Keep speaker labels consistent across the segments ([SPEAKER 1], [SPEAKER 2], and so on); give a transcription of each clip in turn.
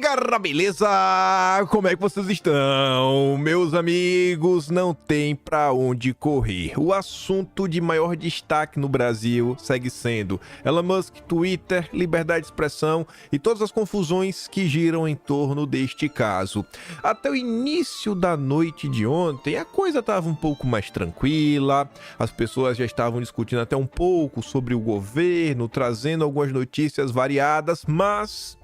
[SPEAKER 1] Galera, beleza? Como é que vocês estão? Meus amigos, não tem pra onde correr. O assunto de maior destaque no Brasil segue sendo Elon Musk, Twitter, liberdade de expressão e todas as confusões que giram em torno deste caso. Até o início da noite de ontem, a coisa estava um pouco mais tranquila, as pessoas já estavam discutindo até um pouco sobre o governo, trazendo algumas notícias variadas, mas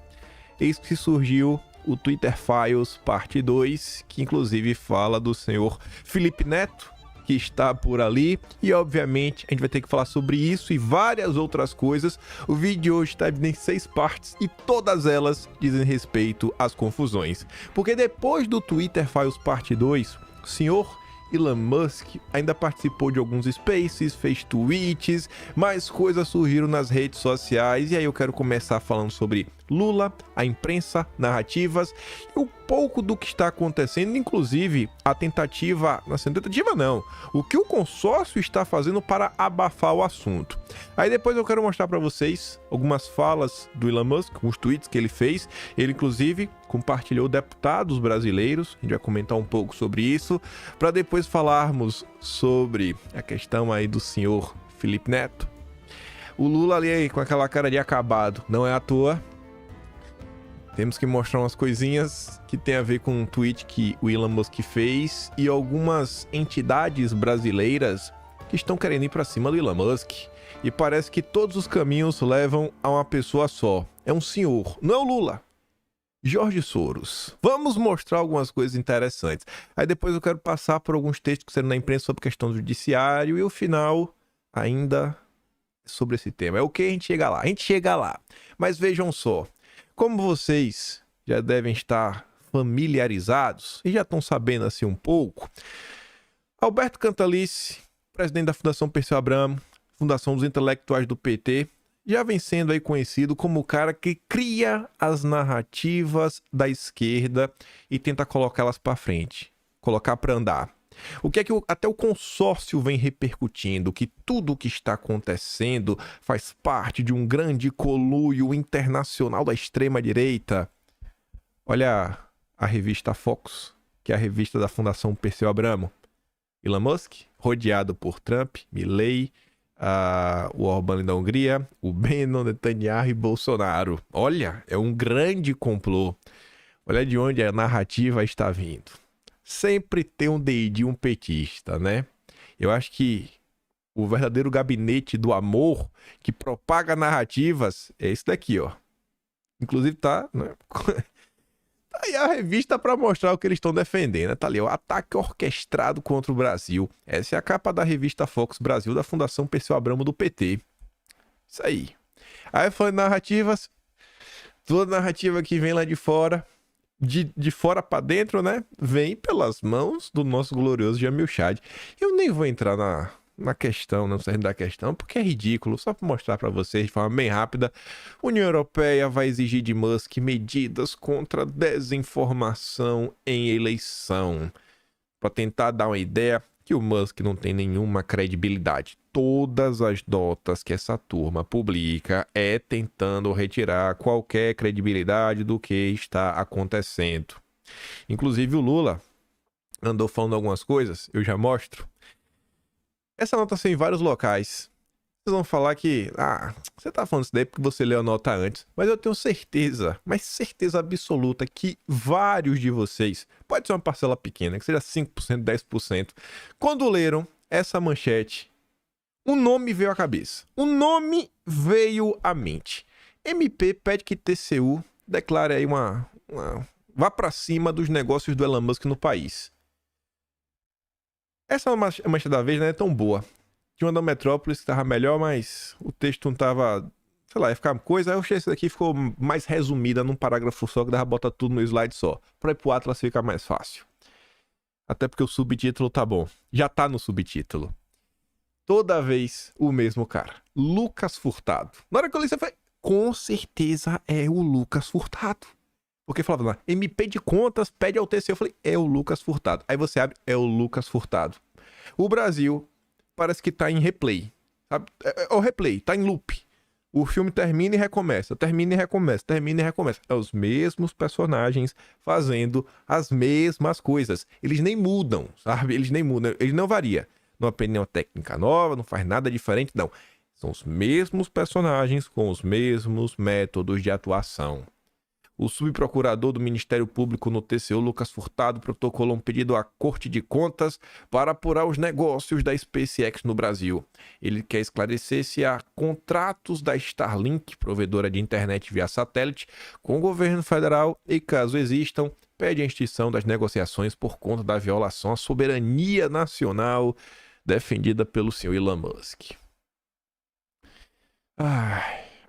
[SPEAKER 1] eis que surgiu o Twitter Files parte 2, que inclusive fala do senhor Felipe Neto, que está por ali, e obviamente a gente vai ter que falar sobre isso e várias outras coisas. O vídeo de hoje está em 6 partes e todas elas dizem respeito às confusões. Porque depois do Twitter Files parte 2, o senhor Elon Musk ainda participou de alguns spaces, fez tweets, mais coisas surgiram nas redes sociais, e aí eu quero começar falando sobre Lula, a imprensa, narrativas e um pouco do que está acontecendo, inclusive a tentativa não, o que o consórcio está fazendo para abafar o assunto. Aí depois eu quero mostrar para vocês algumas falas do Elon Musk, os tweets que ele fez. Ele inclusive compartilhou deputados brasileiros, a gente vai comentar um pouco sobre isso, para depois falarmos sobre a questão aí do senhor Felipe Neto. O Lula ali com aquela cara de acabado, não é à toa. Temos que mostrar umas coisinhas que tem a ver com um tweet que o Elon Musk fez e algumas entidades brasileiras que estão querendo ir para cima do Elon Musk. E parece que todos os caminhos levam a uma pessoa só. É um senhor, não é o Lula. Jorge Soros. Vamos mostrar algumas coisas interessantes. Aí depois eu quero passar por alguns textos que saíram na imprensa sobre questão do judiciário e o final ainda sobre esse tema. É o que a gente chega lá. A gente chega lá. Mas vejam só. Como vocês já devem estar familiarizados e já estão sabendo assim um pouco, Alberto Cantalice, presidente da Fundação Perseu Abramo, Fundação dos Intelectuais do PT, já vem sendo aí conhecido como o cara que cria as narrativas da esquerda e tenta colocá-las para frente, colocar para andar. O que é que até o consórcio vem repercutindo, que tudo o que está acontecendo faz parte de um grande conluio internacional da extrema-direita. Olha a revista Focus, que é a revista da Fundação Perseu Abramo. Elon Musk, rodeado por Trump, Milley, o Orbán da Hungria, o Bannon, Netanyahu e Bolsonaro. Olha, é um grande complô. Olha de onde a narrativa está vindo. Sempre tem um dedinho petista, né? Eu acho que o verdadeiro gabinete do amor que propaga narrativas é esse daqui, ó. Inclusive tá, né? Tá aí a revista para mostrar o que eles estão defendendo, né? Tá ali, o ataque orquestrado contra o Brasil. Essa é a capa da revista Fox Brasil da Fundação Perseu Abramo do PT. Isso aí. Aí falando de narrativas, toda narrativa que vem lá de fora, de fora para dentro, né? Vem pelas mãos do nosso glorioso Jamil Chad. Eu nem vou entrar na questão, não sei da questão, porque é ridículo. Só para mostrar para vocês de forma bem rápida, a União Europeia vai exigir de Musk medidas contra desinformação em eleição. Para tentar dar uma ideia que o Musk não tem nenhuma credibilidade. Todas as notas que essa turma publica é tentando retirar qualquer credibilidade do que está acontecendo. Inclusive o Lula andou falando algumas coisas, eu já mostro. Essa nota saiu em vários locais. Vocês vão falar que, você tá falando isso daí porque você leu a nota antes. Mas eu tenho certeza, mas certeza absoluta que vários de vocês, pode ser uma parcela pequena, que seja 5%, 10%, quando leram essa manchete, um nome veio à cabeça. Um nome veio à mente. MP pede que TCU declare aí vá pra cima dos negócios do Elon Musk no país. Essa manchete da vez não é tão boa. Tinha uma da Metrópolis que tava melhor, mas o texto não tava, sei lá, ia ficar coisa. Aí eu achei esse daqui ficou mais resumida num parágrafo só, que dava botar tudo no slide só. Pra ir pro Atlas fica mais fácil. Até porque o subtítulo tá bom. Já tá no subtítulo. Toda vez o mesmo cara. Lucas Furtado. Na hora que eu li, você foi, com certeza é o Lucas Furtado. Porque falava lá, MP de contas pede ao TCU. Eu falei, é o Lucas Furtado. Aí você abre, é o Lucas Furtado. O Brasil parece que tá em replay. Sabe? É o replay, tá em loop. O filme termina e recomeça, termina e recomeça, termina e recomeça. É os mesmos personagens fazendo as mesmas coisas. Eles nem mudam, sabe? Eles nem mudam, eles não variam. Não aprendem uma técnica nova, não faz nada diferente, não. São os mesmos personagens com os mesmos métodos de atuação. O subprocurador do Ministério Público no TCU, Lucas Furtado, protocolou um pedido à Corte de Contas para apurar os negócios da SpaceX no Brasil. Ele quer esclarecer se há contratos da Starlink, provedora de internet via satélite, com o governo federal e, caso existam, pede a extinção das negociações por conta da violação à soberania nacional defendida pelo senhor Elon Musk.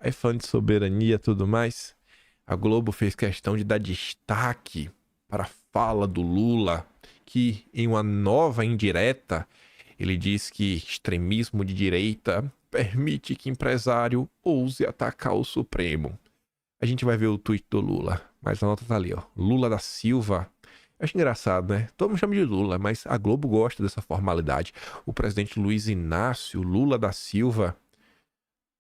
[SPEAKER 1] Aí falando de soberania e tudo mais, a Globo fez questão de dar destaque para a fala do Lula, que em uma nova indireta, ele diz que extremismo de direita permite que empresário ouse atacar o Supremo. A gente vai ver o tweet do Lula, mas a nota tá ali, ó. Lula da Silva. Eu acho engraçado, né? Todo mundo chama de Lula, mas a Globo gosta dessa formalidade. O presidente Luiz Inácio Lula da Silva.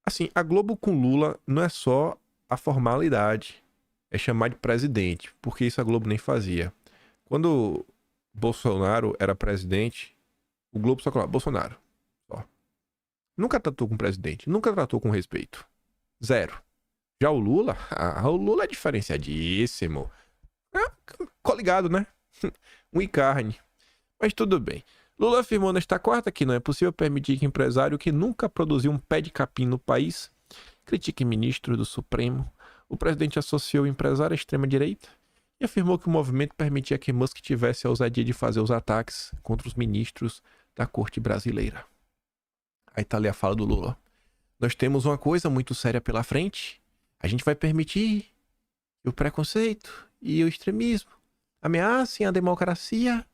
[SPEAKER 1] Assim, a Globo com Lula não é só a formalidade, é chamar de presidente, porque isso a Globo nem fazia. Quando Bolsonaro era presidente, o Globo só falava Bolsonaro. Só. Nunca tratou com presidente, nunca tratou com respeito. Zero. Já o Lula é diferenciadíssimo. É coligado, né? Um e carne. Mas tudo bem. Lula afirmou nesta quarta que não é possível permitir que empresário que nunca produziu um pé de capim no país critique ministro do Supremo. O presidente associou o empresário à extrema-direita e afirmou que o movimento permitia que Musk tivesse a ousadia de fazer os ataques contra os ministros da corte brasileira. Aí tá ali a fala do Lula. Nós temos uma coisa muito séria pela frente. A gente vai permitir que o preconceito e o extremismo ameacem a democracia.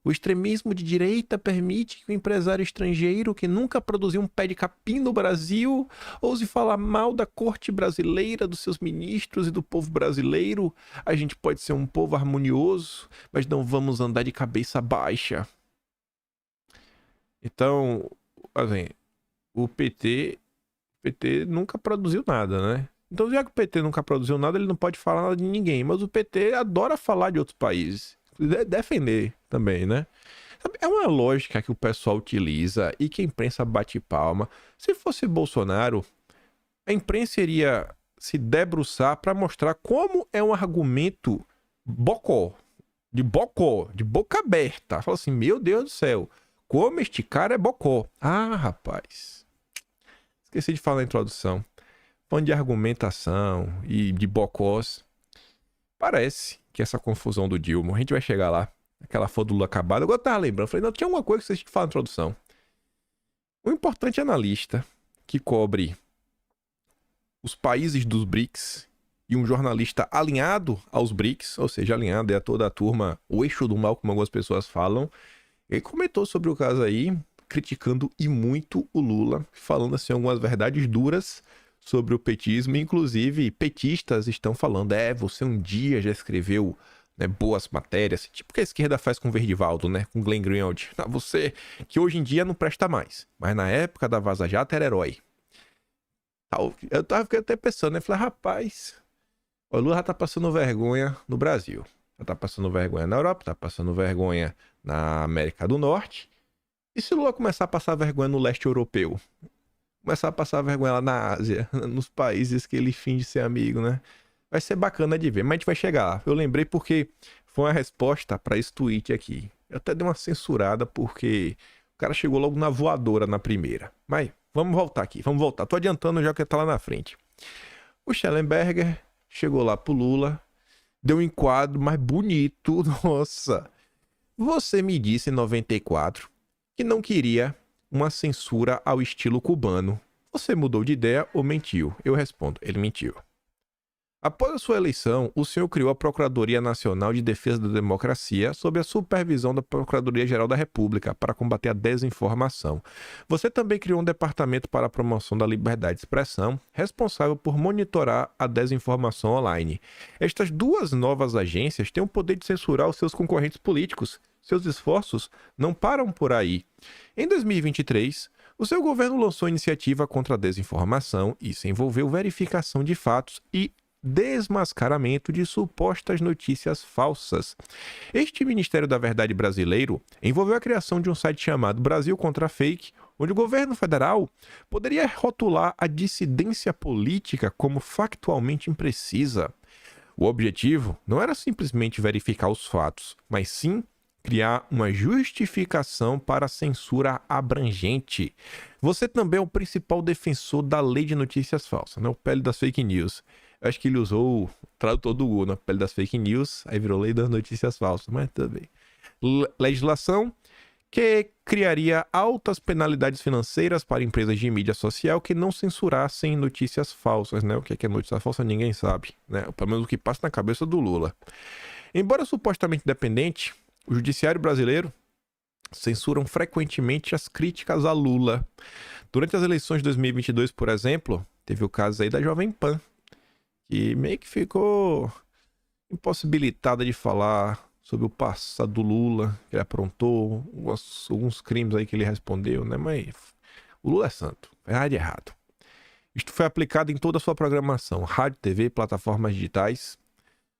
[SPEAKER 1] O extremismo de direita permite que o empresário estrangeiro que nunca produziu um pé de capim no Brasil ouse falar mal da corte brasileira, dos seus ministros e do povo brasileiro. A gente pode ser um povo harmonioso, mas não vamos andar de cabeça baixa. Então, assim, o PT nunca produziu nada, né? Então, já que o PT nunca produziu nada, ele não pode falar nada de ninguém. Mas o PT adora falar de outros países. Defender também, né? É uma lógica que o pessoal utiliza e que a imprensa bate palma. Se fosse Bolsonaro, a imprensa iria se debruçar para mostrar como é um argumento de boca aberta. Fala assim, meu Deus do céu, como este cara é bocó. Ah, rapaz, esqueci de falar na introdução. Falando de argumentação e de bocós, parece que essa confusão do Dilma, a gente vai chegar lá, aquela foto do Lula acabada, agora eu tava lembrando, falei, não, tinha uma coisa que vocês tinham que falar na introdução. Um importante analista que cobre os países dos BRICS e um jornalista alinhado aos BRICS, ou seja, alinhado é a toda a turma, o eixo do mal, como algumas pessoas falam, ele comentou sobre o caso aí, criticando e muito o Lula, falando assim algumas verdades duras sobre o petismo, inclusive petistas estão falando, você um dia já escreveu, né, boas matérias, tipo que a esquerda faz com o Verdivaldo, né, com Glenn Greenwald, você que hoje em dia não presta mais, mas na época da Vaza Jato era herói. Eu tava até pensando, né, falei, rapaz, o Lula já tá passando vergonha no Brasil, já tá passando vergonha na Europa, tá passando vergonha na América do Norte, e se o Lula começar a passar vergonha no leste europeu? Começar a passar vergonha lá na Ásia, nos países que ele finge ser amigo, né? Vai ser bacana de ver, mas a gente vai chegar lá. Eu lembrei porque foi uma resposta para esse tweet aqui. Eu até dei uma censurada porque o cara chegou logo na voadora na primeira. Mas vamos voltar aqui, vamos voltar. Tô adiantando já que tá lá na frente. O Schellenberger chegou lá pro Lula, deu um enquadro mais bonito. Nossa! Você me disse em 94 que não queria uma censura ao estilo cubano. Você mudou de ideia ou mentiu? Eu respondo, ele mentiu. Após a sua eleição, o senhor criou a Procuradoria Nacional de Defesa da Democracia sob a supervisão da Procuradoria-Geral da República para combater a desinformação. Você também criou um departamento para a promoção da liberdade de expressão, responsável por monitorar a desinformação online. Estas duas novas agências têm o poder de censurar os seus concorrentes políticos. Seus esforços não param por aí. Em 2023, O seu governo lançou iniciativa contra a desinformação. Isso envolveu verificação de fatos e desmascaramento de supostas notícias falsas. Este Ministério da Verdade brasileiro envolveu a criação de um site chamado Brasil Contra a Fake, onde o governo federal poderia rotular a dissidência política como factualmente imprecisa. O objetivo não era simplesmente verificar os fatos, mas sim criar uma justificação para a censura abrangente. Você também é o principal defensor da lei de notícias falsas, né? O pele das fake news. Eu acho que ele usou o tradutor do Google na pele das fake news, aí virou lei das notícias falsas, mas também. Legislação que criaria altas penalidades financeiras para empresas de mídia social que não censurassem notícias falsas, né? O que é notícia falsa ninguém sabe, né? Pelo menos o que passa na cabeça do Lula. Embora supostamente independente, o judiciário brasileiro censuram frequentemente as críticas a Lula. Durante as eleições de 2022, por exemplo, teve o caso aí da Jovem Pan, que meio que ficou impossibilitada de falar sobre o passado do Lula, que ele aprontou, alguns crimes aí que ele respondeu, né? Mas o Lula é santo, é nada de errado. Isto foi aplicado em toda a sua programação, rádio, TV, plataformas digitais.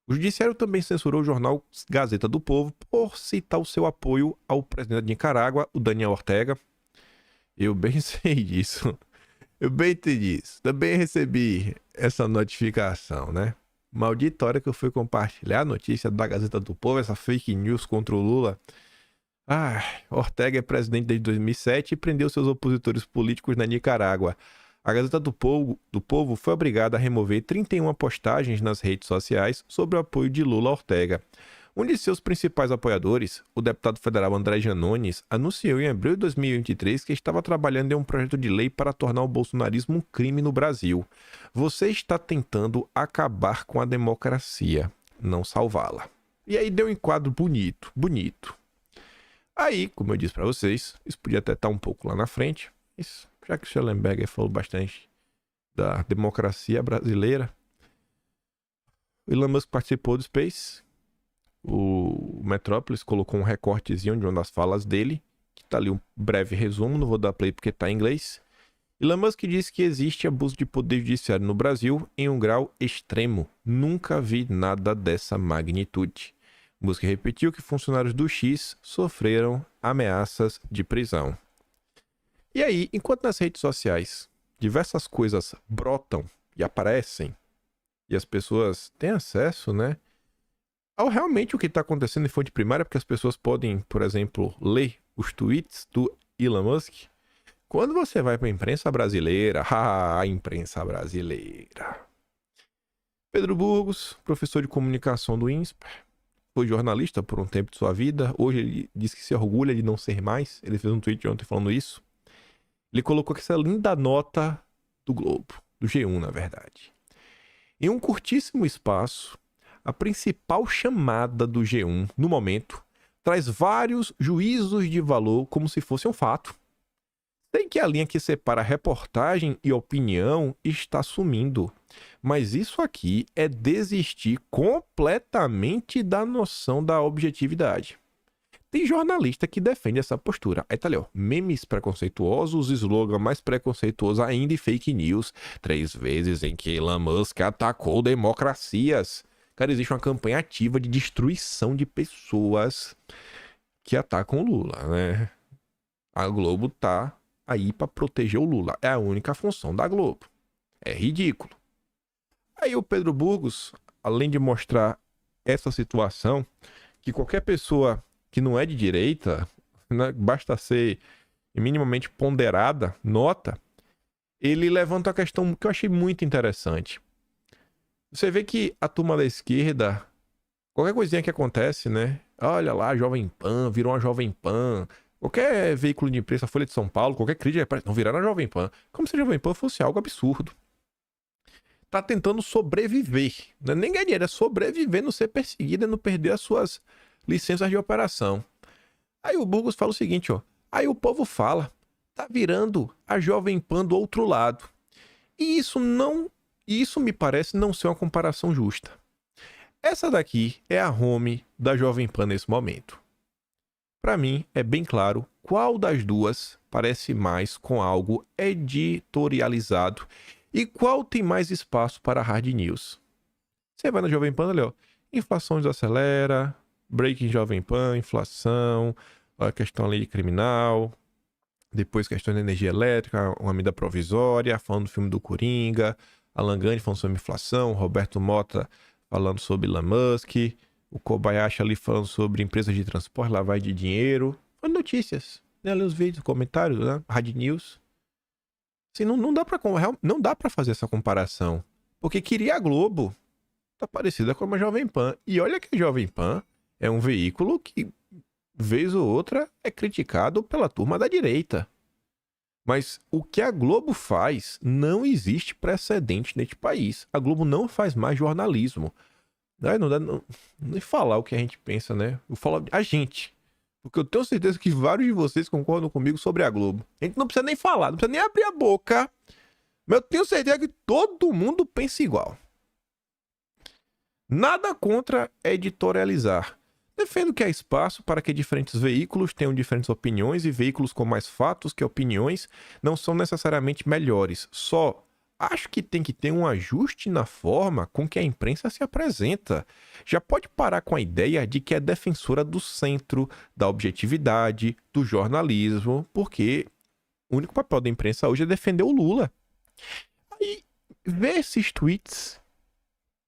[SPEAKER 1] O judiciário também censurou o jornal Gazeta do Povo por citar o seu apoio ao presidente da Nicarágua, o Daniel Ortega. Eu bem sei disso. Eu bem entendi isso. Também recebi essa notificação, né? Maldita hora que eu fui compartilhar a notícia da Gazeta do Povo, essa fake news contra o Lula. Ortega é presidente desde 2007 e prendeu seus opositores políticos na Nicarágua. A Gazeta do Povo foi obrigada a remover 31 postagens nas redes sociais sobre o apoio de Lula a Ortega. Um de seus principais apoiadores, o deputado federal André Janones, anunciou em abril de 2023 que estava trabalhando em um projeto de lei para tornar o bolsonarismo um crime no Brasil. Você está tentando acabar com a democracia, não salvá-la. E aí deu um enquadro bonito. Aí, como eu disse para vocês, isso podia até estar um pouco lá na frente, mas já que o Schellenberger falou bastante da democracia brasileira, o Elon Musk participou do Space. O Metrópolis colocou um recortezinho de uma das falas dele, que tá ali um breve resumo, não vou dar play porque tá em inglês. Elon Musk disse que existe abuso de poder judiciário no Brasil em um grau extremo. Nunca vi nada dessa magnitude. Musk repetiu que funcionários do X sofreram ameaças de prisão. E aí, enquanto nas redes sociais diversas coisas brotam e aparecem, e as pessoas têm acesso, né, ao realmente o que está acontecendo em fonte primária, porque as pessoas podem, por exemplo, ler os tweets do Elon Musk. Quando você vai para a imprensa brasileira, a imprensa brasileira. Pedro Burgos, professor de comunicação do INSPER, foi jornalista por um tempo de sua vida. Hoje ele diz que se orgulha de não ser mais. Ele fez um tweet ontem falando isso. Ele colocou essa linda nota do Globo, do G1, na verdade. Em um curtíssimo espaço, a principal chamada do G1, no momento, traz vários juízos de valor como se fosse um fato. Sei que a linha que separa reportagem e opinião está sumindo, mas isso aqui é desistir completamente da noção da objetividade. Tem jornalista que defende essa postura. Aí tá ali, ó, memes preconceituosos, slogan mais preconceituoso ainda e fake news. 3 vezes em que Elon Musk atacou democracias. Cara, existe uma campanha ativa de destruição de pessoas que atacam o Lula, né? A Globo tá aí pra proteger o Lula. É a única função da Globo. É ridículo. Aí o Pedro Burgos, além de mostrar essa situação, que qualquer pessoa que não é de direita, né, basta ser minimamente ponderada, nota, ele levanta a questão que eu achei muito interessante. Você vê que a turma da esquerda, qualquer coisinha que acontece, né? Olha lá, Jovem Pan, virou uma Jovem Pan. Qualquer veículo de imprensa, Folha de São Paulo, qualquer crítica, não viraram a Jovem Pan. Como se a Jovem Pan fosse algo absurdo. Tá tentando sobreviver. Não é nem ganhar dinheiro, é sobreviver, não ser perseguido e não perder as suas licenças de operação. Aí o Burgos fala o seguinte, ó. Aí o povo fala, tá virando a Jovem Pan do outro lado. E isso me parece não ser uma comparação justa. Essa daqui é a home da Jovem Pan nesse momento. Para mim, é bem claro qual das duas parece mais com algo editorializado e qual tem mais espaço para hard news. Você vai na Jovem Pan, olha, ó, inflação desacelera, break em Jovem Pan, inflação, a questão ali criminal, depois questão de energia elétrica, uma medida provisória, falando do filme do Coringa, Alan Gani falando sobre inflação, Roberto Mota falando sobre Elon Musk, o Kobayashi ali falando sobre empresas de transporte, lavagem de dinheiro. Notícias, né? Ali os vídeos, comentários, né? Hard News. Assim, não dá pra fazer essa comparação. Porque queria a Globo. Tá parecida com a Jovem Pan. E olha que a Jovem Pan é um veículo que, vez ou outra, é criticado pela turma da direita. Mas o que a Globo faz, não existe precedente neste país. A Globo não faz mais jornalismo. Não dá nem falar o que a gente pensa, né? Eu falo a gente. Porque eu tenho certeza que vários de vocês concordam comigo sobre a Globo. A gente não precisa nem falar, não precisa nem abrir a boca. Mas eu tenho certeza que todo mundo pensa igual. Nada contra editorializar. Defendo que há espaço para que diferentes veículos tenham diferentes opiniões e veículos com mais fatos que opiniões não são necessariamente melhores. Só acho que tem que ter um ajuste na forma com que a imprensa se apresenta. Já pode parar com a ideia de que é defensora do centro, da objetividade, do jornalismo, porque o único papel da imprensa hoje é defender o Lula. Aí, ver esses tweets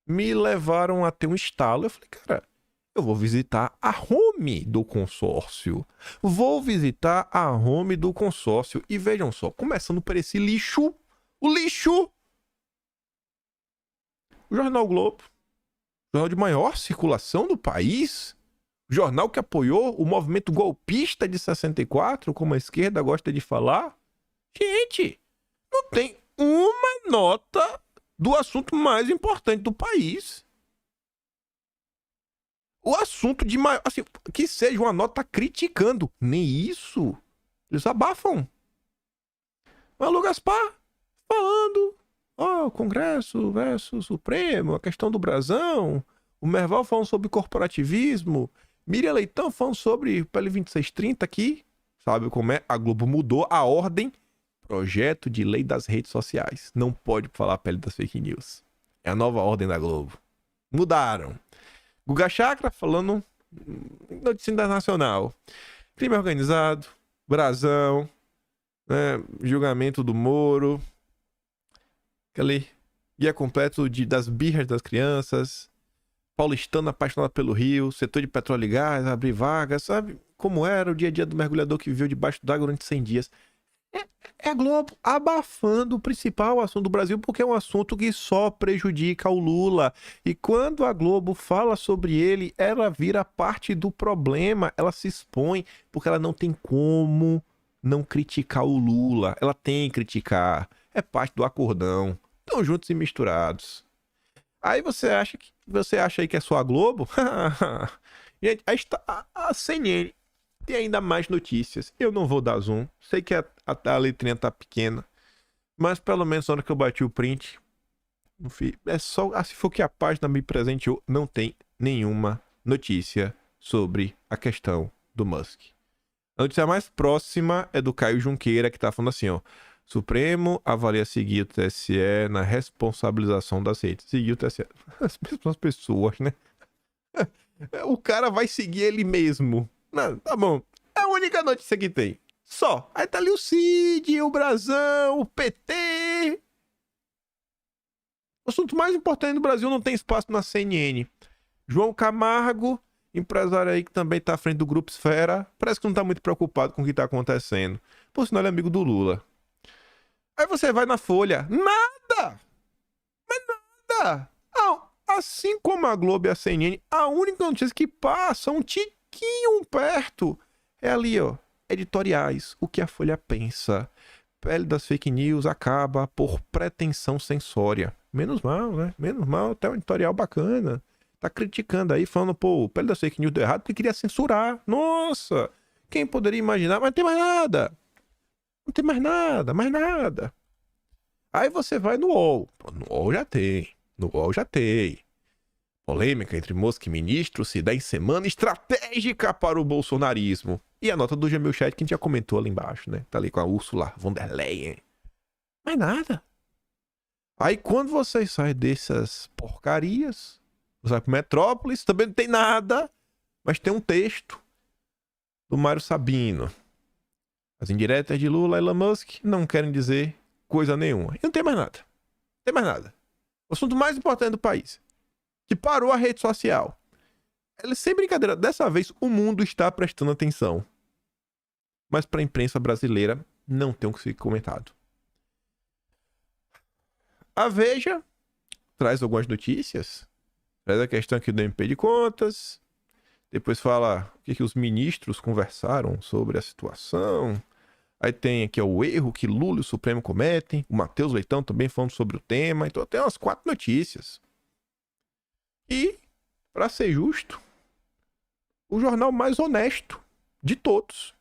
[SPEAKER 1] me levaram a ter um estalo. Eu falei, cara, eu vou visitar a home do consórcio. E vejam só, começando por esse lixo. O lixo! O Jornal Globo, jornal de maior circulação do país, jornal que apoiou o movimento golpista de 64, como a esquerda gosta de falar. Gente, não tem uma nota do assunto mais importante do país. O assunto de maior... Assim, que seja uma nota criticando. Nem isso. Eles abafam. Malu Gaspar falando, ó, Congresso versus Supremo, a questão do brasão, o Merval falando sobre corporativismo, Miriam Leitão falando sobre PL 2630 aqui, sabe como é? A Globo mudou a ordem, projeto de lei das redes sociais. Não pode falar PL das fake news. É a nova ordem da Globo. Mudaram. Guga Chakra falando notícia internacional. Crime organizado, brasão, né, julgamento do Moro, aquele guia completo das birras das crianças, paulistano apaixonado pelo Rio, setor de petróleo e gás, abrir vagas, sabe como era o dia a dia do mergulhador que viveu debaixo d'água durante 100 dias. É a Globo abafando o principal assunto do Brasil, porque é um assunto que só prejudica o Lula. E quando a Globo fala sobre ele, ela vira parte do problema, ela se expõe, porque ela não tem como não criticar o Lula. Ela tem que criticar, é parte do acordão. Estão juntos e misturados. Aí você acha aí que é só a Globo? Gente, aí está a CNN. Tem ainda mais notícias. Eu não vou dar zoom. Sei que a letrinha tá pequena. Mas pelo menos na hora que eu bati o print, é só, se for que a página me presenteou, não tem nenhuma notícia sobre a questão do Musk. A notícia mais próxima é do Caio Junqueira, que tá falando assim, ó. Supremo avalia seguir o TSE na responsabilização das redes. Seguir o TSE. As mesmas pessoas, né? O cara vai seguir ele mesmo. Não, tá bom. É a única notícia que tem. Só. Aí tá ali o Cid, o Brasão, o PT. O assunto mais importante do Brasil não tem espaço na CNN. João Camargo, empresário aí que também tá à frente do Grupo Esfera, parece que não tá muito preocupado com o que tá acontecendo. Por sinal, ele é amigo do Lula. Aí você vai na Folha. Nada! Mas nada! Assim como a Globo e a CNN, a única notícia que passa um tiquinho perto é ali, ó. Editoriais. O que a Folha pensa. Pele das fake news acaba por pretensão censória. Menos mal, né? Menos mal, até um editorial bacana. Tá criticando aí, falando, pô, o Pele das fake news deu errado porque queria censurar. Nossa! Quem poderia imaginar? Mas não tem mais nada. Não tem mais nada, mais nada. Aí você vai no UOL. No UOL já tem. Polêmica entre Musk e ministro se dá em semana estratégica para o bolsonarismo. E a nota do Jamil Chat que a gente já comentou ali embaixo, né? Tá ali com a Ursula von der Leyen. Mais nada. Aí quando você sai dessas porcarias, você vai pro Metrópolis, também não tem nada, mas tem um texto do Mário Sabino. As indiretas de Lula e Elon Musk não querem dizer coisa nenhuma. E não tem mais nada. Não tem mais nada. O assunto mais importante do país, que parou a rede social. Ela, sem brincadeira, dessa vez o mundo está prestando atenção. Mas para a imprensa brasileira não tem o que ser comentado. A Veja traz algumas notícias. Traz a questão aqui do MP de Contas. Depois fala o que os ministros conversaram sobre a situação. Aí tem aqui o erro que Lula e o Supremo cometem. O Matheus Leitão também falando sobre o tema. Então tem umas 4 notícias. E, para ser justo, o jornal mais honesto de todos.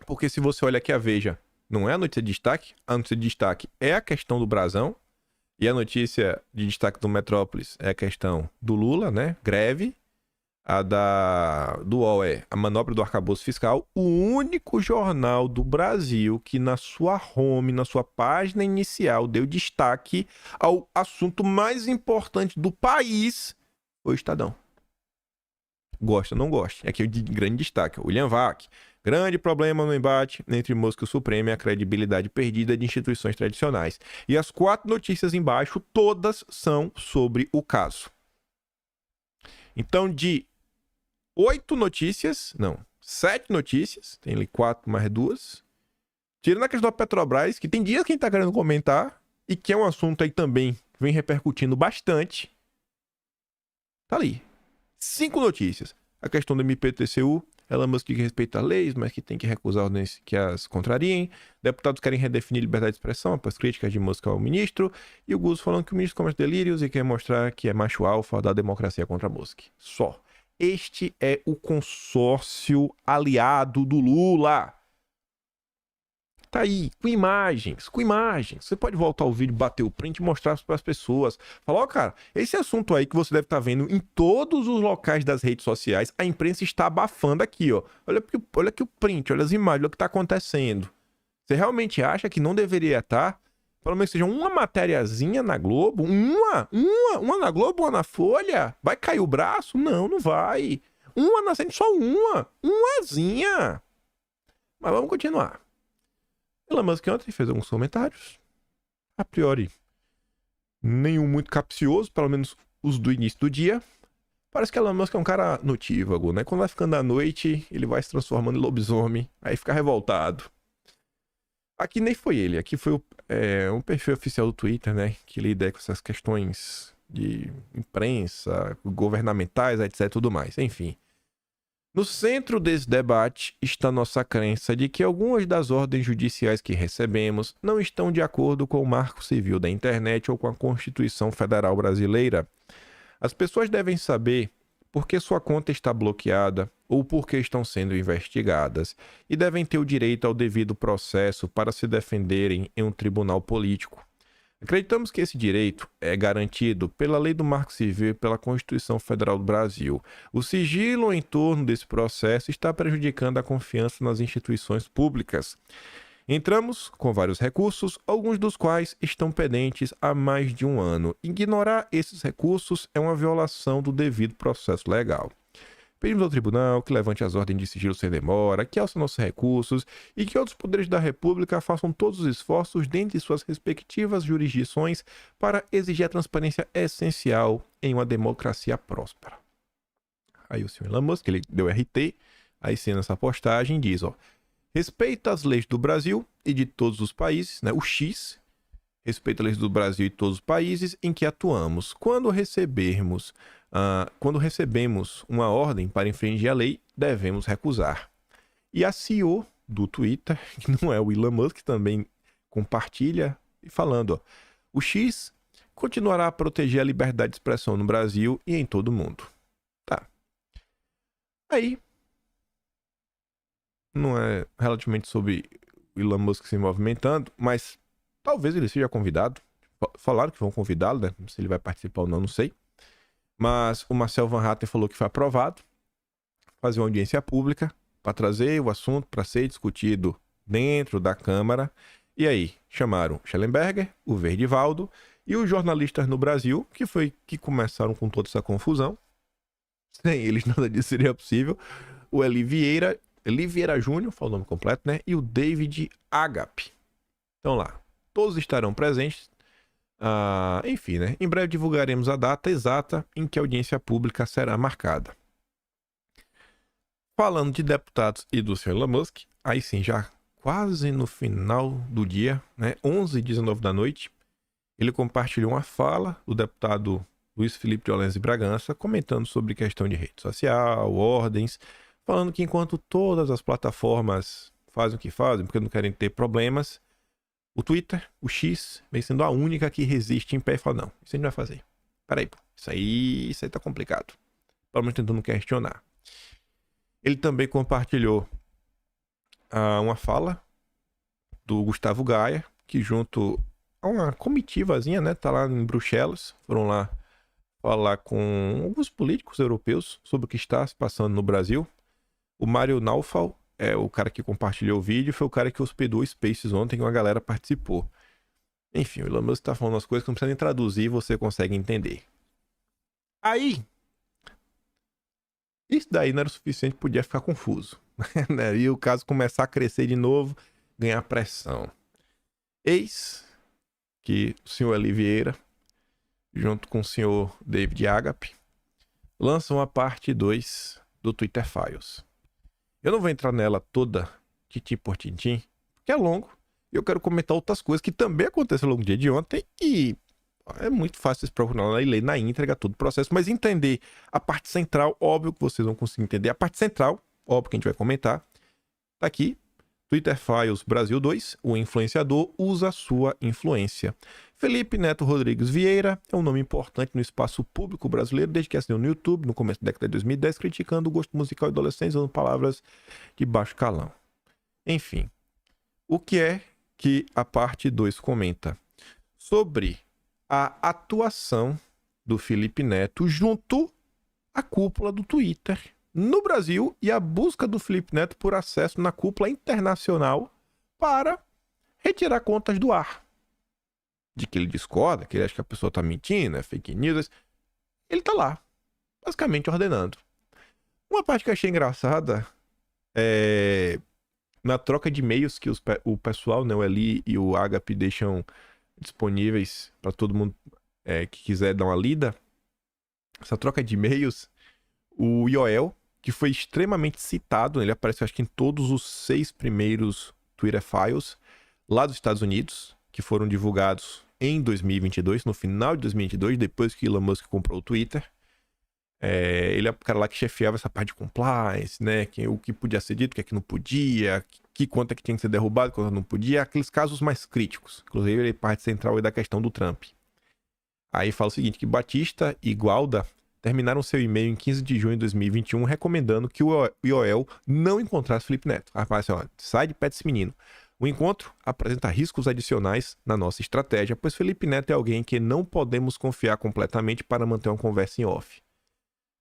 [SPEAKER 1] Porque se você olha aqui a Veja, não é a notícia de destaque. A notícia de destaque é a questão do Brasão. E a notícia de destaque do Metrópolis é a questão do Lula, né? Greve. A do UOL é a manobra do arcabouço fiscal. O único jornal do Brasil que na sua home, na sua página inicial, deu destaque ao assunto mais importante do país foi o Estadão. Gosta ou não gosta? É aqui de grande destaque. William Vac. Grande problema no embate entre Musk e o Supremo é a credibilidade perdida de instituições tradicionais. E as 4 notícias embaixo, todas são sobre o caso. Então, de 7 notícias, tem ali 4 mais 2. Tirando a questão da Petrobras, que tem dias que a gente tá querendo comentar, e que é um assunto aí também que vem repercutindo bastante. Tá ali. 5 notícias. A questão do MPTCU, Elon Musk que respeita leis, mas que tem que recusar ordens que as contrariem. Deputados querem redefinir liberdade de expressão após críticas de Musk ao ministro. E o Gus falando que o ministro comete delírios e quer mostrar que é macho alfa da democracia contra Musk. Só. Este é o consórcio aliado do Lula. Tá aí, com imagens. Você pode voltar ao vídeo, bater o print e mostrar para as pessoas. Falar, ó, cara, esse assunto aí que você deve estar vendo em todos os locais das redes sociais, a imprensa está abafando aqui, ó. Olha aqui o print, olha as imagens, olha o que está acontecendo. Você realmente acha que não deveria estar? Pelo menos seja uma matériazinha na Globo? Uma na Globo, uma na Folha? Vai cair o braço? Não vai. Uma na frente, só umazinha. Mas vamos continuar. Elon Musk ontem fez alguns comentários. A priori, nenhum muito capcioso, pelo menos os do início do dia. Parece que Elon Musk é um cara notívago, né? Quando vai ficando à noite, ele vai se transformando em lobisomem, aí fica revoltado. Aqui nem foi ele, aqui foi um perfil oficial do Twitter, né? Que lida com essas questões de imprensa, governamentais, etc, tudo mais, enfim. No centro desse debate está nossa crença de que algumas das ordens judiciais que recebemos não estão de acordo com o Marco Civil da Internet ou com a Constituição Federal Brasileira. As pessoas devem saber por que sua conta está bloqueada ou por que estão sendo investigadas e devem ter o direito ao devido processo para se defenderem em um tribunal político. Acreditamos que esse direito é garantido pela Lei do Marco Civil e pela Constituição Federal do Brasil. O sigilo em torno desse processo está prejudicando a confiança nas instituições públicas. Entramos com vários recursos, alguns dos quais estão pendentes há mais de um ano. Ignorar esses recursos é uma violação do devido processo legal. Pedimos ao tribunal que levante as ordens de sigilo sem demora, que alce nossos recursos e que outros poderes da República façam todos os esforços dentro de suas respectivas jurisdições para exigir a transparência essencial em uma democracia próspera. Aí o senhor Elon Musk, ele deu RT, aí sim nessa postagem diz, ó, respeita as leis do Brasil e de todos os países, né, o X, respeita as leis do Brasil e todos os países em que atuamos. Quando recebemos uma ordem para infringir a lei, devemos recusar. E a CEO do Twitter, que não é o Elon Musk, também compartilha, falando, ó, o X continuará a proteger a liberdade de expressão no Brasil e em todo o mundo. Tá. Aí, não é relativamente sobre o Elon Musk se movimentando, mas talvez ele seja convidado. Falaram que vão convidá-lo, né? Se ele vai participar ou não, não sei. Mas o Marcel Van Hatten falou que foi aprovado fazer uma audiência pública para trazer o assunto para ser discutido dentro da Câmara. E aí, chamaram Schellenberger, o Verdivaldo e os jornalistas no Brasil, que começaram com toda essa confusão. Sem eles nada disso seria possível. O Eli Vieira Júnior, fala o nome completo, né? E o David Agap. Então lá, todos estarão presentes. Enfim, né? Em breve divulgaremos a data exata em que a audiência pública será marcada. Falando de deputados e do Sr. Elon Musk, aí sim, já quase no final do dia, né? 11h19 da noite, ele compartilhou uma fala do deputado Luiz Felipe de Orleans e Bragança, comentando sobre questão de rede social, ordens, falando que enquanto todas as plataformas fazem o que fazem, porque não querem ter problemas, o Twitter, o X, vem sendo a única que resiste em pé e fala, não, isso a gente vai fazer. Peraí, pô, isso aí tá complicado. Pelo menos tentando questionar. Ele também compartilhou uma fala do Gustavo Gaia, que junto a uma comitivazinha, né, tá lá em Bruxelas, foram lá falar com alguns políticos europeus sobre o que está se passando no Brasil. O Mário Naufal é o cara que compartilhou o vídeo, foi o cara que hospedou o Spaces ontem, que uma galera participou. Enfim, o Elon Musk tá falando umas coisas que não precisa nem traduzir, você consegue entender. Aí, isso daí não era o suficiente, podia ficar confuso. Né? E o caso começar a crescer de novo, ganhar pressão. Eis que o senhor Eli Vieira, junto com o senhor David Agap, lançam a parte 2 do Twitter Files. Eu não vou entrar nela toda, tintim por tintim, porque é longo. E eu quero comentar outras coisas que também aconteceram ao longo do dia de ontem e é muito fácil vocês procurar lá e ler na íntegra todo o processo, mas entender a parte central, óbvio que vocês vão conseguir entender. A parte central, óbvio que a gente vai comentar, tá aqui. Twitter Files Brasil 2, o influenciador usa sua influência. Felipe Neto Rodrigues Vieira é um nome importante no espaço público brasileiro desde que assinou no YouTube, no começo da década de 2010, criticando o gosto musical de adolescentes usando palavras de baixo calão. Enfim, o que é que a parte 2 comenta? Sobre a atuação do Felipe Neto junto à cúpula do Twitter no Brasil e a busca do Felipe Neto por acesso na cúpula internacional para retirar contas do ar. De que ele discorda, que ele acha que a pessoa tá mentindo, é fake news. Ele tá lá, basicamente ordenando. Uma parte que eu achei engraçada é na troca de e-mails que o pessoal, né, o Eli e o Agap deixam disponíveis para todo mundo que quiser dar uma lida. Essa troca de e-mails, o Yoel, que foi extremamente citado, ele apareceu acho que em todos os 6 primeiros Twitter Files lá dos Estados Unidos, que foram divulgados em 2022, no final de 2022, depois que Elon Musk comprou o Twitter. Ele é o cara lá que chefiava essa parte de compliance, né? O que podia ser dito, o que não podia, que conta que tinha que ser derrubado, quanto não podia, aqueles casos mais críticos. Inclusive, ele é parte central da questão do Trump. Aí fala o seguinte, que Batista e Gualda terminaram seu e-mail em 15 de junho de 2021 recomendando que o IOL não encontrasse Felipe Neto. Aí fala assim, ó, sai de pé desse menino. O encontro apresenta riscos adicionais na nossa estratégia, pois Felipe Neto é alguém que não podemos confiar completamente para manter uma conversa em off.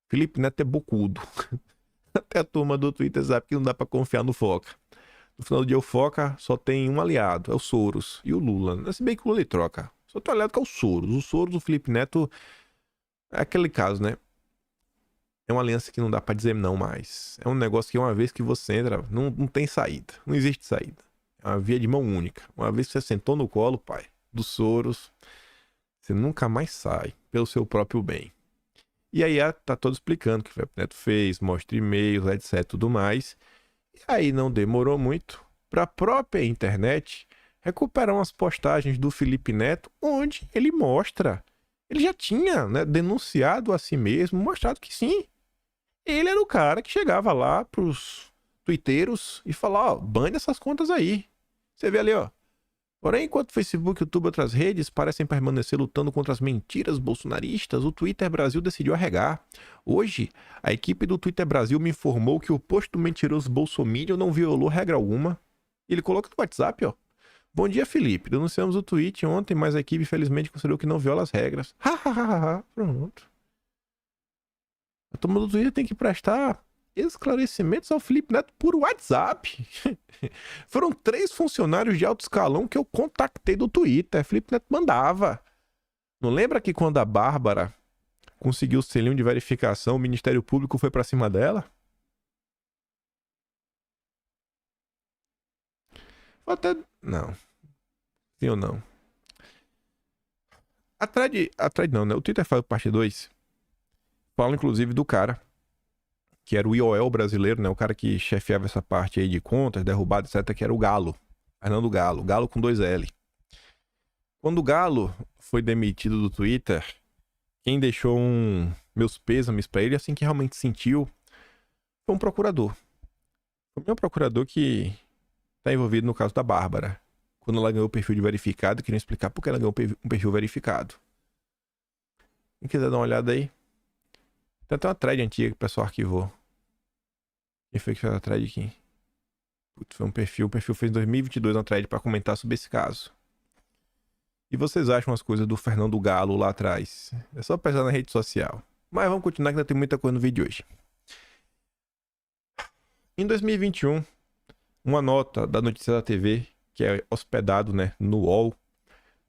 [SPEAKER 1] Felipe Neto é bocudo. Até a turma do Twitter sabe que não dá para confiar no Foca. No final do dia, o Foca só tem um aliado, é o Soros e o Lula. Se bem que o Lula ele troca. Só tem um aliado que é o Soros. O Soros, o Felipe Neto, é aquele caso, né? É uma aliança que não dá pra dizer não mais. É um negócio que uma vez que você entra, não tem saída. Não existe saída. É uma via de mão única. Uma vez que você sentou no colo, pai, do Soros, você nunca mais sai pelo seu próprio bem. E aí tá todo explicando o que o Felipe Neto fez, mostra e-mails, etc, tudo mais. E aí não demorou muito para a própria internet recuperar umas postagens do Felipe Neto, onde ele mostra, ele já tinha, né, denunciado a si mesmo, mostrado que sim, ele era o cara que chegava lá pros twitteiros e falava, ó, bane essas contas aí. Você vê ali, ó. Porém, enquanto o Facebook, YouTube e outras redes parecem permanecer lutando contra as mentiras bolsonaristas, o Twitter Brasil decidiu arregar. Hoje, a equipe do Twitter Brasil me informou que o post do mentiroso bolsominion não violou regra alguma. Ele coloca no WhatsApp, ó. Bom dia, Felipe. Denunciamos o tweet ontem, mas a equipe, infelizmente, considerou que não viola as regras. Hahaha. Pronto. A turma do Twitter tem que prestar esclarecimentos ao Felipe Neto por WhatsApp. Foram 3 funcionários de alto escalão que eu contactei do Twitter. Felipe Neto mandava. Não lembra que quando a Bárbara conseguiu o selinho de verificação, o Ministério Público foi pra cima dela? Até... Não. Sim ou não? A thread não, né? O Twitter faz parte 2. Fala inclusive do cara que era o IOL brasileiro, né? O cara que chefiava essa parte aí de contas, derrubada, etc., que era o Galo. Fernando Galo. Galo com 2 L. Quando o Galo foi demitido do Twitter, quem deixou meus pêsames pra ele, assim que realmente sentiu, foi um procurador. Foi o meu procurador que tá envolvido no caso da Bárbara. Quando ela ganhou o perfil de verificado, queriam explicar por que ela ganhou um perfil verificado. Quem quiser dar uma olhada aí, tem até uma thread antiga que o pessoal arquivou. Quem foi que fez a thread aqui? Putz, foi um perfil. O perfil fez em 2022 uma thread pra comentar sobre esse caso. E vocês acham as coisas do Fernando Galo lá atrás? É só pesar na rede social. Mas vamos continuar que ainda tem muita coisa no vídeo de hoje. Em 2021, uma nota da Notícia da TV, que é hospedado, né, no UOL,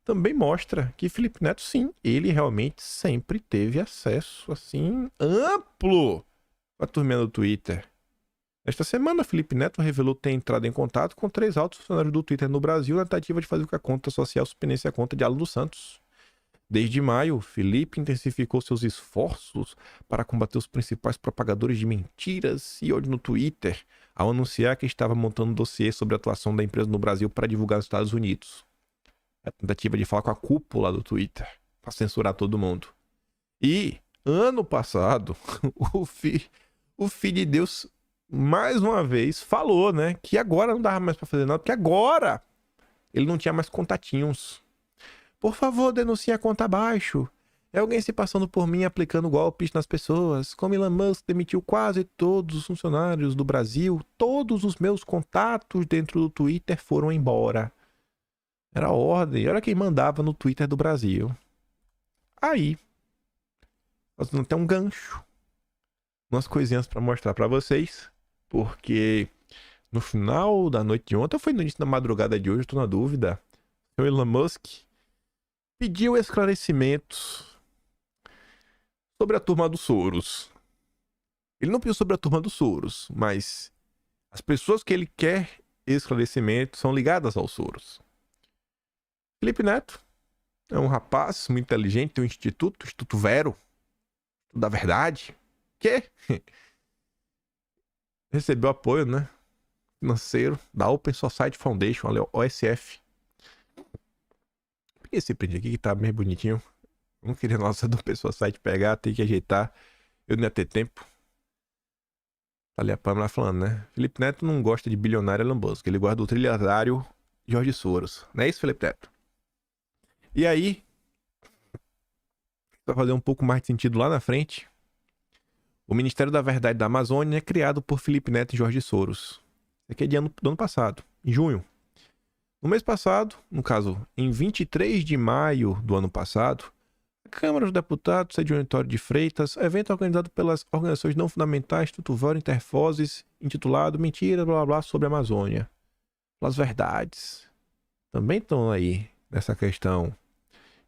[SPEAKER 1] também mostra que Felipe Neto, sim, ele realmente sempre teve acesso, assim, amplo à turminha do Twitter. Esta semana, Felipe Neto revelou ter entrado em contato com 3 altos funcionários do Twitter no Brasil na tentativa de fazer com que a conta social suspendesse a conta de Alan dos Santos. Desde maio, Felipe intensificou seus esforços para combater os principais propagadores de mentiras e ódio no Twitter, ao anunciar que estava montando um dossiê sobre a atuação da empresa no Brasil para divulgar nos Estados Unidos. A tentativa de falar com a cúpula do Twitter, para censurar todo mundo. E, ano passado, o filho de Deus, mais uma vez, falou, né, que agora não dava mais para fazer nada, porque agora ele não tinha mais contatinhos. Por favor, denuncie a conta abaixo. É alguém se passando por mim aplicando golpes nas pessoas. Como Elon Musk demitiu quase todos os funcionários do Brasil, todos os meus contatos dentro do Twitter foram embora. Era a ordem, era quem mandava no Twitter do Brasil. Aí, fazendo até um gancho, umas coisinhas para mostrar para vocês, porque no final da noite de ontem, ou foi no início da madrugada de hoje, estou na dúvida, o Elon Musk pediu esclarecimentos sobre a turma dos Soros. Ele não pediu sobre a turma dos Soros, mas as pessoas que ele quer esclarecimento são ligadas aos Soros. Felipe Neto é um rapaz muito inteligente, tem um Instituto Vero, da Verdade, que recebeu apoio, né, financeiro da Open Society Foundation, OSF. Peguei esse print aqui que tá bem bonitinho. Não queria nossa do Open Society pegar, tem que ajeitar. Eu não ia ter tempo. Tá ali a Pamela falando, né? Felipe Neto não gosta de bilionário Elon Musk, ele gosta do trilhardário Jorge Soros. Não é isso, Felipe Neto? E aí, pra fazer um pouco mais de sentido lá na frente, o Ministério da Verdade da Amazônia é criado por Felipe Neto e Jorge Soros. Isso aqui é do ano passado, em junho. No mês passado, no caso, em 23 de maio do ano passado, a Câmara dos Deputados sede Unitório de Freitas, evento organizado pelas organizações não fundamentais Tutuvero Interfozes, intitulado Mentira, blá blá blá, sobre a Amazônia. Pelas verdades. Também estão aí nessa questão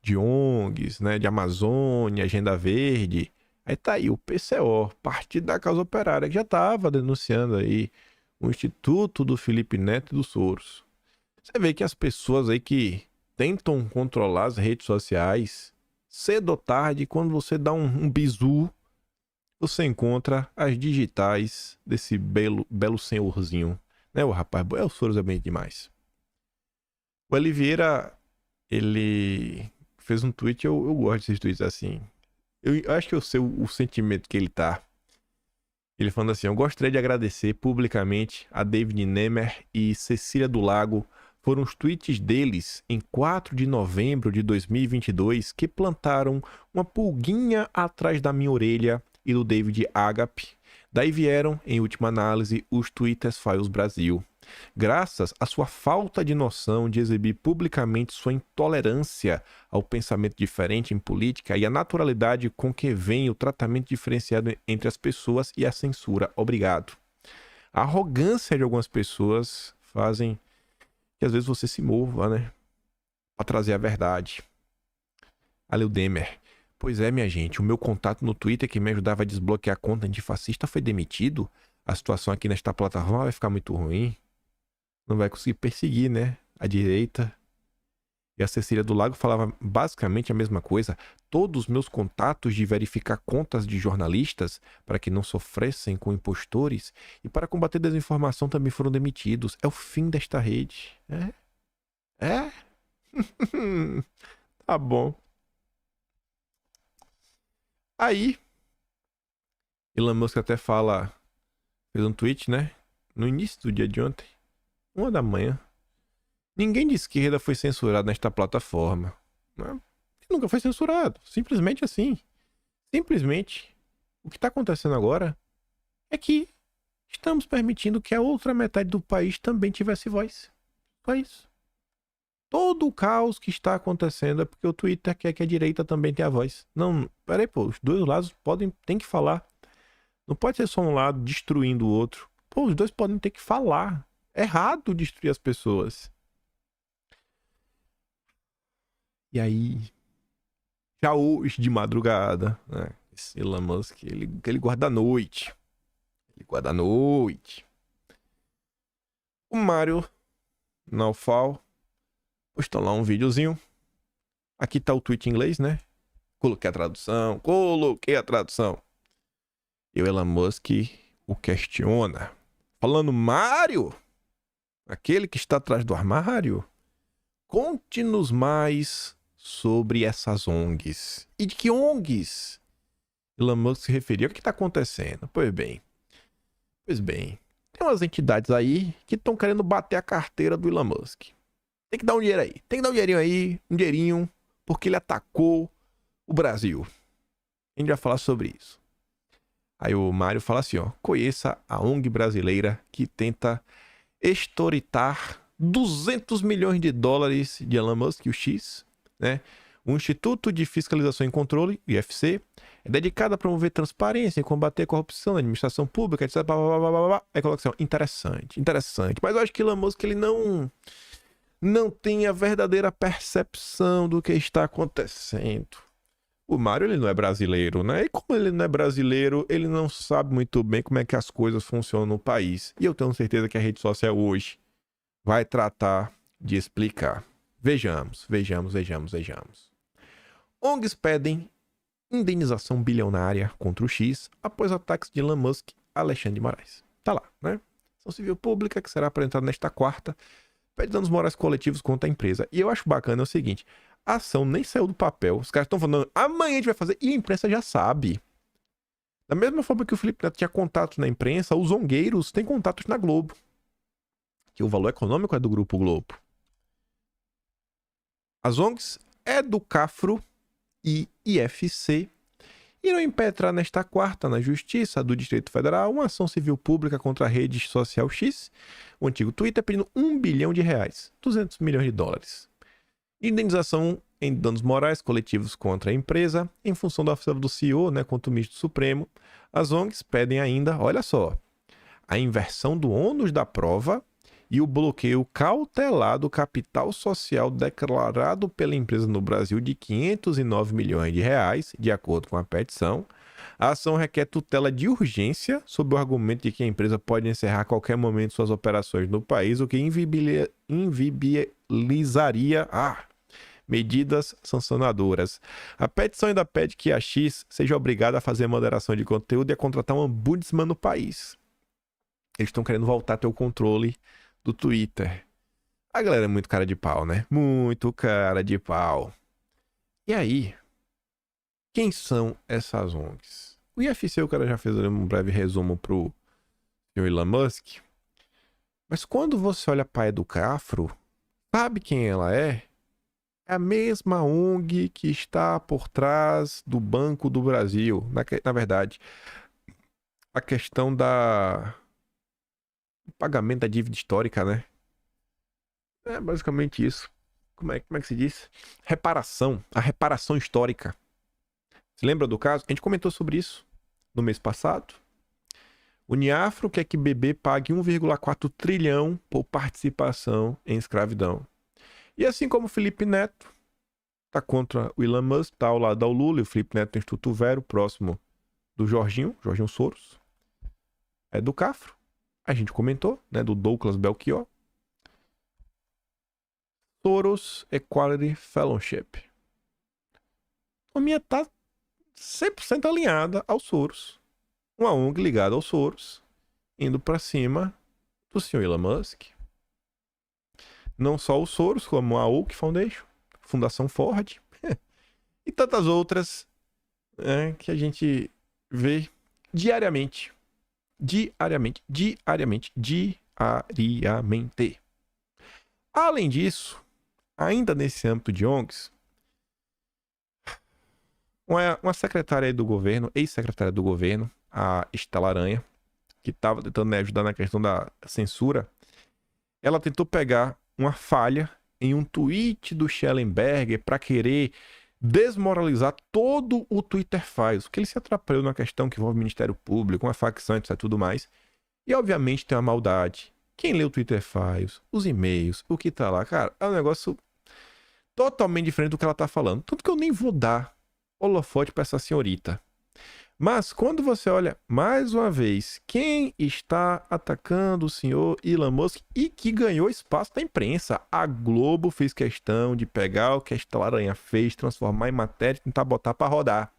[SPEAKER 1] de ONGs, né, de Amazônia, Agenda Verde. Aí tá aí o PCO, Partido da Causa Operária, que já estava denunciando aí o Instituto do Felipe Neto e do Soros. Você vê que as pessoas aí que tentam controlar as redes sociais, cedo ou tarde, quando você dá um bizu, você encontra as digitais desse belo senhorzinho. Né, o rapaz? O Soros é bem demais. O Oliveira, ele fez um tweet, eu gosto desses tweets assim. Eu acho que eu sei o sentimento que ele tá. Ele falando assim: eu gostaria de agradecer publicamente a David Nemer e Cecília do Lago. Foram os tweets deles em 4 de novembro de 2022 que plantaram uma pulguinha atrás da minha orelha e do David Agape. Daí vieram, em última análise, os Twitter Files Brasil. Graças à sua falta de noção de exibir publicamente sua intolerância ao pensamento diferente em política e a naturalidade com que vem o tratamento diferenciado entre as pessoas e a censura. Obrigado. A arrogância de algumas pessoas fazem que às vezes você se mova, né? Pra trazer a verdade. Aleu Demer. Pois é, minha gente, o meu contato no Twitter que me ajudava a desbloquear a conta antifascista foi demitido. A situação aqui nesta plataforma vai ficar muito ruim. Não vai conseguir perseguir, né? A direita. E a Cecília do Lago falava basicamente a mesma coisa. Todos os meus contatos de verificar contas de jornalistas para que não sofressem com impostores e para combater desinformação também foram demitidos. É o fim desta rede. É? Tá bom. Aí, Elon Musk até fala, fez um tweet, né? No início do dia de ontem, 1h. Ninguém de esquerda foi censurado nesta plataforma. Né? Nunca foi censurado. Simplesmente assim. Simplesmente. O que está acontecendo agora é que estamos permitindo que a outra metade do país também tivesse voz. Só isso. Todo o caos que está acontecendo é porque o Twitter quer que a direita também tenha voz. Não, peraí, pô, os dois lados tem que falar. Não pode ser só um lado destruindo o outro. Pô, os dois podem ter que falar. É errado destruir as pessoas. E aí, já hoje de madrugada, né? Esse Elon Musk, ele guarda a noite. Ele guarda a noite. O Mário Naufal postou lá um videozinho. Aqui tá o tweet em inglês, né? Coloquei a tradução. E o Elon Musk o questiona. Falando, Mário, aquele que está atrás do armário, conte-nos mais sobre essas ONGs. E de que ONGs Elon Musk se referia? O que está acontecendo? Pois bem, tem umas entidades aí que estão querendo bater a carteira do Elon Musk. Tem que dar um dinheiro aí. Tem que dar um dinheirinho aí, um dinheirinho, porque ele atacou o Brasil. A gente vai falar sobre isso. Aí o Mário fala assim, ó, conheça a ONG brasileira que tenta extortar 200 milhões de dólares de Elon Musk, o X, né? O Instituto de Fiscalização e Controle, IFC, é dedicado a promover transparência e combater a corrupção na administração pública, etc. Aí coloca assim, ó, interessante. Mas eu acho que Elon Musk, ele não tem a verdadeira percepção do que está acontecendo. O Mário, ele não é brasileiro, né? E como ele não é brasileiro, ele não sabe muito bem como é que as coisas funcionam no país. E eu tenho certeza que a rede social hoje vai tratar de explicar. Vejamos. ONGs pedem indenização bilionária contra o X após ataques de Elon Musk a Alexandre de Moraes. Tá lá, né? Ação civil pública que será apresentada nesta quarta pede danos morais coletivos contra a empresa. E eu acho bacana o seguinte, a ação nem saiu do papel. Os caras estão falando, amanhã a gente vai fazer, e a imprensa já sabe. Da mesma forma que o Felipe Neto tinha contatos na imprensa, os zongueiros têm contatos na Globo. Que o valor econômico é do Grupo Globo. As ONGs é do CAFRO e IFC irão impetrar nesta quarta na Justiça do Distrito Federal uma ação civil pública contra a rede social X, o antigo Twitter, pedindo R$1 bilhão, 200 milhões de dólares. Indenização em danos morais coletivos contra a empresa, em função da oficina do CEO, né, contra o ministro Supremo. As ONGs pedem ainda, olha só, a inversão do ônus da prova e o bloqueio cautelar do capital social declarado pela empresa no Brasil de R$509 milhões, de acordo com a petição. A ação requer tutela de urgência sob o argumento de que a empresa pode encerrar a qualquer momento suas operações no país, o que inviabilizaria medidas sancionadoras. A petição ainda pede que a X seja obrigada a fazer moderação de conteúdo e a contratar um ombudsman no país. Eles estão querendo voltar a ter o controle do Twitter. A galera é muito cara de pau, né? Muito cara de pau. E aí, quem são essas ONGs? O IFC, o cara já fez um breve resumo pro Elon Musk. Mas quando você olha para a Educafro, sabe quem ela é? É a mesma ONG que está por trás do Banco do Brasil. Na verdade, a questão Pagamento da dívida histórica, né? É basicamente isso. Como é que se diz? Reparação. A reparação histórica. Você lembra do caso? A gente comentou sobre isso no mês passado. O Uniafro quer que BB pague 1,4 trilhão por participação em escravidão. E assim como o Felipe Neto tá contra o Elon Musk, tá ao lado do Lula, e o Felipe Neto tem o Instituto Vero, próximo do Jorginho Soros. É do Cafro. A gente comentou, né, do Douglas Belchior. Soros Equality Fellowship. A minha tá 100% alinhada ao Soros. Uma ONG ligada ao Soros, indo para cima do senhor Elon Musk. Não só o Soros, como a Oak Foundation, Fundação Ford e tantas outras, né, que a gente vê diariamente. Além disso, ainda nesse âmbito de ONGs, uma secretária aí do governo, ex-secretária do governo, a Estela Aranha, que estava tentando me ajudar na questão da censura, ela tentou pegar uma falha em um tweet do Schellenberger para querer desmoralizar todo o Twitter Files, porque ele se atrapalhou na questão que envolve o Ministério Público, uma facção, etc, tudo mais. E obviamente tem uma maldade. Quem lê o Twitter Files, os e-mails, o que tá lá, cara, é um negócio totalmente diferente do que ela tá falando. Tanto que eu nem vou dar holofote pra essa senhorita. Mas quando você olha, mais uma vez, quem está atacando o senhor Elon Musk e que ganhou espaço da imprensa? A Globo fez questão de pegar o que a Estela Aranha fez, transformar em matéria e tentar botar para rodar.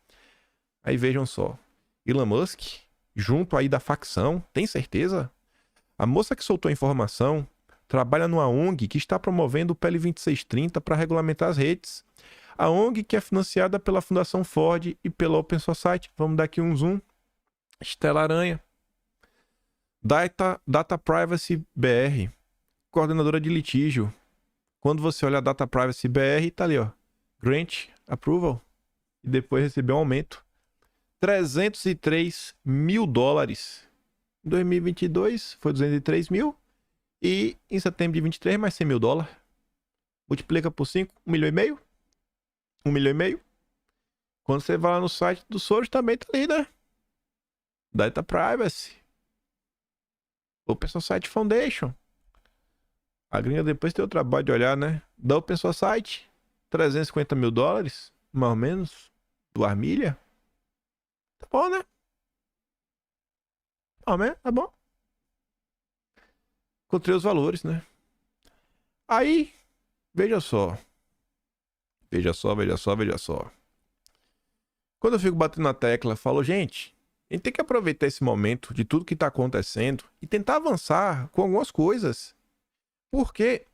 [SPEAKER 1] Aí vejam só, Elon Musk, junto aí da facção, tem certeza? A moça que soltou a informação trabalha numa ONG que está promovendo o PL 2630 para regulamentar as redes. A ONG que é financiada pela Fundação Ford e pela Open Society. Vamos dar aqui um zoom. Estela Aranha. Data Privacy BR. Coordenadora de litígio. Quando você olha a Data Privacy BR, tá ali, ó. Grant Approval. E depois recebeu um aumento. $303 mil. Em 2022 foi 203 mil. E em setembro de 23 mais 100 mil dólares. Multiplica por 5, 1,5 milhão. 1,5 milhão. Quando você vai lá no site do Soros, também tá ali, né? Data Privacy. Open Society Foundation. A gringa depois tem o trabalho de olhar, né? Da Open Society, $350 mil, mais ou menos, do Armilha. Tá bom, né? Tá bom. Encontrei os valores, né? Aí, veja só. Quando eu fico batendo na tecla, falo, gente, a gente tem que aproveitar esse momento de tudo que tá acontecendo e tentar avançar com algumas coisas. Porque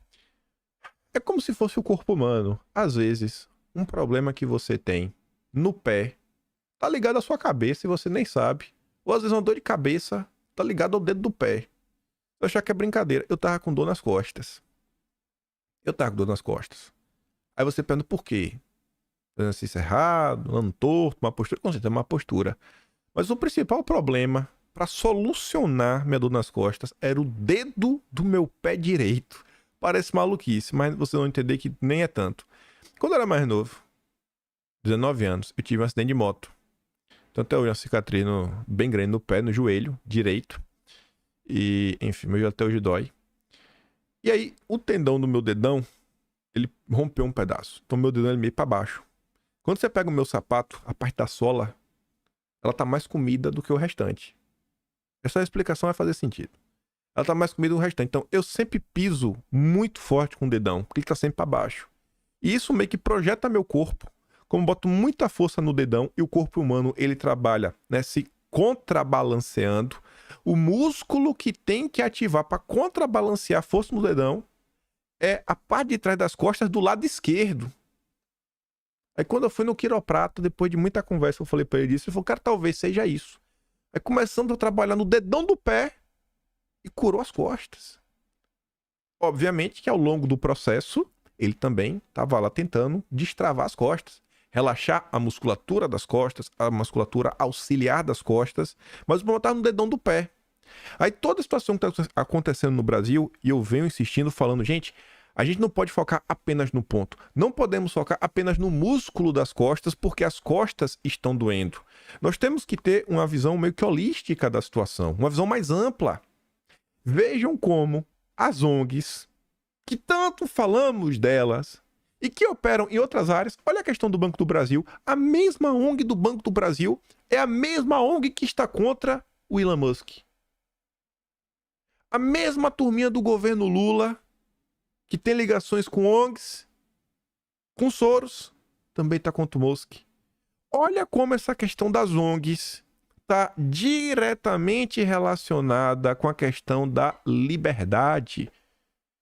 [SPEAKER 1] é como se fosse o corpo humano. Às vezes, um problema que você tem no pé tá ligado à sua cabeça e você nem sabe. Ou às vezes uma dor de cabeça tá ligado ao dedo do pé. Eu achava que é brincadeira. Eu tava com dor nas costas. Aí você pergunta por quê? Exercício errado, andando torto, uma postura. Com certeza é uma postura. Mas o principal problema para solucionar minha dor nas costas era o dedo do meu pé direito. Parece maluquice, mas você não entender que nem é tanto. Quando eu era mais novo, 19 anos, eu tive um acidente de moto. Então até hoje uma cicatriz bem grande no pé, no joelho direito. E, enfim, meu joelho até hoje dói. E aí, o tendão do meu dedão, ele rompeu um pedaço. Então meu dedão é meio para baixo. Quando você pega o meu sapato, a parte da sola, ela tá mais comida do que o restante. Essa explicação vai fazer sentido. Ela tá mais comida do que o restante. Então eu sempre piso muito forte com o dedão, porque ele tá sempre para baixo. E isso meio que projeta meu corpo. Como eu boto muita força no dedão e o corpo humano, ele trabalha, né, se contrabalanceando. O músculo que tem que ativar para contrabalancear a força no dedão é a parte de trás das costas do lado esquerdo. Aí quando eu fui no quiroprata, depois de muita conversa, eu falei pra ele disso. Ele falou, cara, talvez seja isso. Aí começamos a trabalhar no dedão do pé e curou as costas. Obviamente que ao longo do processo, ele também estava lá tentando destravar as costas. Relaxar a musculatura das costas, a musculatura auxiliar das costas. Mas o problema estava no dedão do pé. Aí toda a situação que está acontecendo no Brasil, e eu venho insistindo, falando, gente, a gente não pode focar apenas no ponto. Não podemos focar apenas no músculo das costas, porque as costas estão doendo. Nós temos que ter uma visão meio que holística da situação, uma visão mais ampla. Vejam como as ONGs, que tanto falamos delas, e que operam em outras áreas, olha a questão do Banco do Brasil, a mesma ONG do Banco do Brasil é a mesma ONG que está contra o Elon Musk. A mesma turminha do governo Lula, que tem ligações com ONGs, com Soros, também está contra o Musk. Olha como essa questão das ONGs está diretamente relacionada com a questão da liberdade.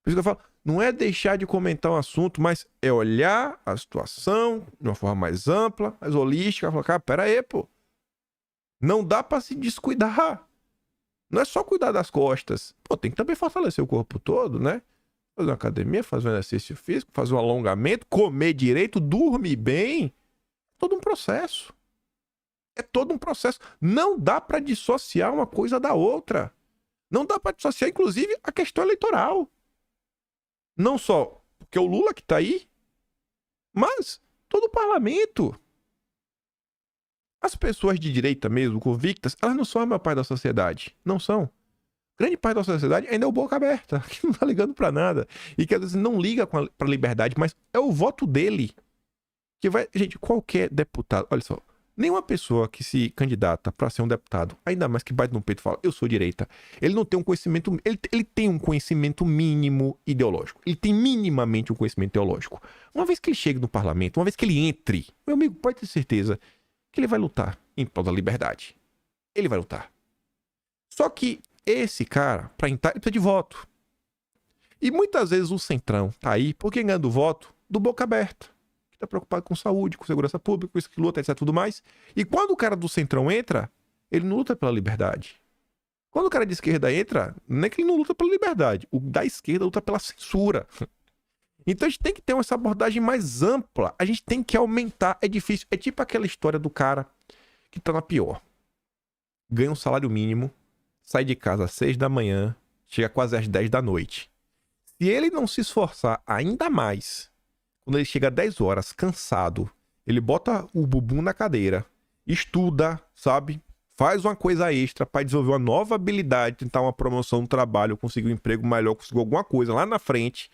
[SPEAKER 1] Por isso que eu falo, não é deixar de comentar um assunto, mas é olhar a situação de uma forma mais ampla, mais holística, falar, cara, pera aí, pô. Não dá para se descuidar. Não é só cuidar das costas. Pô, tem que também fortalecer o corpo todo, né? Fazer uma academia, fazer um exercício físico, fazer um alongamento, comer direito, dormir bem. Todo um processo. É todo um processo. Não dá para dissociar uma coisa da outra. Não dá para dissociar, inclusive, a questão eleitoral. Não só porque é o Lula que tá aí, mas todo o parlamento. As pessoas de direita mesmo, convictas, elas não são a maior parte da sociedade. Não são. Grande parte da sociedade ainda é o boca aberta, que não tá ligando pra nada. E que às vezes não liga pra liberdade, mas é o voto dele. Que vai. Gente, qualquer deputado. Olha só. Nenhuma pessoa que se candidata pra ser um deputado, ainda mais que bate no peito e fala, eu sou direita, ele não tem um conhecimento. Ele tem um conhecimento mínimo ideológico. Ele tem minimamente um conhecimento teológico. Uma vez que ele chegue no parlamento, uma vez que ele entre, meu amigo, pode ter certeza que ele vai lutar em prol da liberdade. Ele vai lutar. Só que esse cara, pra entrar, ele precisa de voto. E muitas vezes o centrão tá aí porque ganha do voto do boca aberta. Que tá preocupado com saúde, com segurança pública, com isso que luta, etc, tudo mais. E quando o cara do centrão entra, ele não luta pela liberdade. Quando o cara de esquerda entra, não é que ele não luta pela liberdade. O da esquerda luta pela censura. Então a gente tem que ter essa abordagem mais ampla. A gente tem que aumentar. É difícil. É tipo aquela história do cara que tá na pior. Ganha um salário mínimo, sai de casa às 6 da manhã, chega quase às 10 da noite. Se ele não se esforçar ainda mais, quando ele chega às 10 horas, cansado, ele bota o bumbum na cadeira, estuda, sabe? Faz uma coisa extra para desenvolver uma nova habilidade, tentar uma promoção no trabalho, conseguir um emprego melhor, conseguir alguma coisa lá na frente.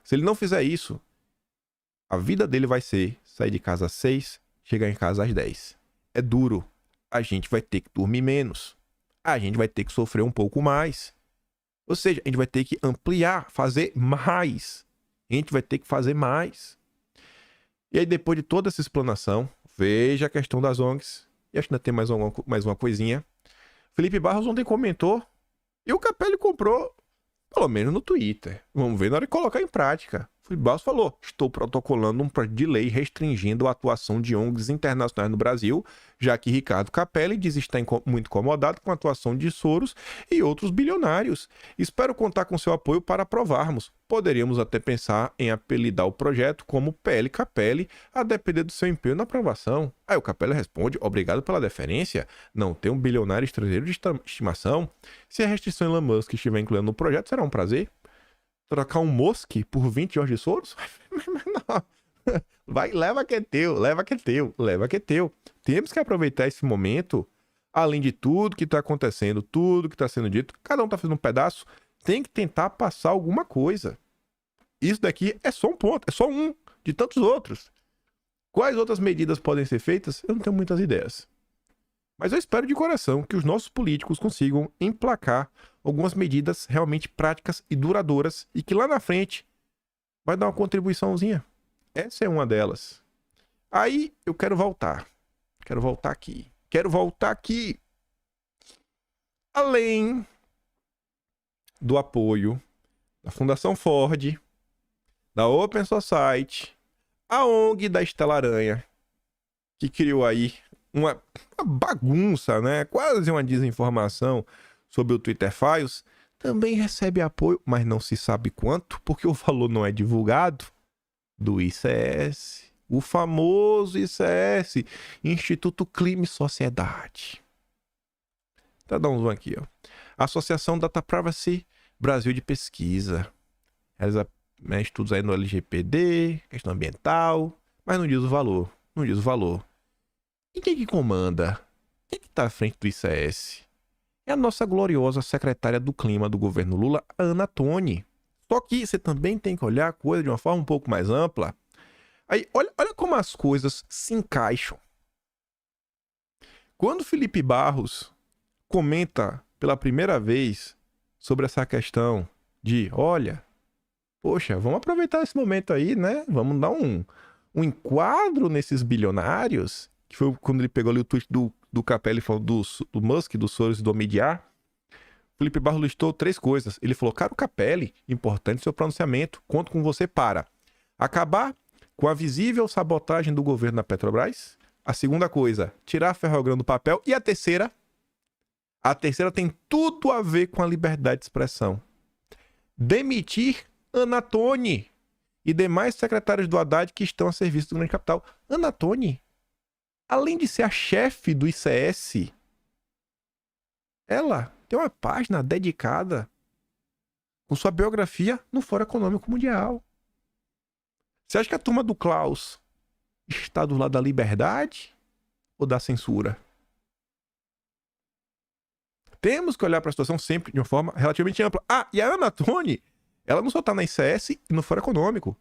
[SPEAKER 1] Se ele não fizer isso, a vida dele vai ser sair de casa às 6, chegar em casa às 10. É duro. A gente vai ter que dormir menos. A gente vai ter que sofrer um pouco mais. Ou seja, a gente vai ter que ampliar, fazer mais. A gente vai ter que fazer mais. E aí, depois de toda essa explanação, veja a questão das ONGs. E acho que ainda tem mais uma coisinha. Felipe Barros ontem comentou. E o Capelli comprou, pelo menos no Twitter. Vamos ver na hora de colocar em prática. Felipe Barros falou, estou protocolando um projeto de lei restringindo a atuação de ONGs internacionais no Brasil, já que Ricardo Capelli diz estar muito incomodado com a atuação de Soros e outros bilionários. Espero contar com seu apoio para aprovarmos. Poderíamos até pensar em apelidar o projeto como PL Capelli, a depender do seu empenho na aprovação. Aí o Capelli responde, obrigado pela deferência, não tem um bilionário estrangeiro de estimação. Se a restrição Elon Musk estiver incluindo no projeto, será um prazer. Trocar um Musk por 20 Jorge Soros? Vai, leva que é teu, leva que é teu, leva que é teu. Temos que aproveitar esse momento, além de tudo que está acontecendo, tudo que está sendo dito, cada um está fazendo um pedaço, tem que tentar passar alguma coisa. Isso daqui é só um ponto, é só um de tantos outros. Quais outras medidas podem ser feitas? Eu não tenho muitas ideias. Mas eu espero de coração que os nossos políticos consigam emplacar algumas medidas realmente práticas e duradouras e que lá na frente vai dar uma contribuiçãozinha. Essa é uma delas. Aí eu quero voltar. Quero voltar aqui. Além do apoio da Fundação Ford, da Open Society, a ONG da Estela Aranha, que criou aí uma bagunça, né? Quase uma desinformação sobre o Twitter Files, também recebe apoio, mas não se sabe quanto, porque o valor não é divulgado, do ICS, o famoso ICS, Instituto Clima e Sociedade. Tá dando um zoom aqui, ó. Associação Data Privacy Brasil de Pesquisa. Realiza estudos aí no LGPD, questão ambiental, mas não diz o valor. Não diz o valor. E quem que comanda? Quem que tá à frente do ICS? É a nossa gloriosa secretária do Clima do governo Lula, Ana Toni. Só que você também tem que olhar a coisa de uma forma um pouco mais ampla. Aí, olha como as coisas se encaixam. Quando Felipe Barros comenta pela primeira vez sobre essa questão de, olha, poxa, vamos aproveitar esse momento aí, né? Vamos dar um enquadro nesses bilionários, que foi quando ele pegou ali o tweet do Capelli falando do Musk, do Soros e do Omidyar. Felipe Barros listou 3 coisas. Ele falou, caro Capelli, importante seu pronunciamento, conto com você para acabar com a visível sabotagem do governo da Petrobras. A segunda coisa, tirar a Ferrogrão do papel. E a terceira tem tudo a ver com a liberdade de expressão. Demitir Ana Toni e demais secretários do Haddad que estão a serviço do grande capital. Ana Toni, além de ser a chefe do ICS, ela tem uma página dedicada com sua biografia no Fórum Econômico Mundial. Você acha que a turma do Klaus está do lado da liberdade ou da censura? Temos que olhar para a situação sempre de uma forma relativamente ampla. Ah, e a Ana Toni, ela não só está na ICS e no Fórum Econômico.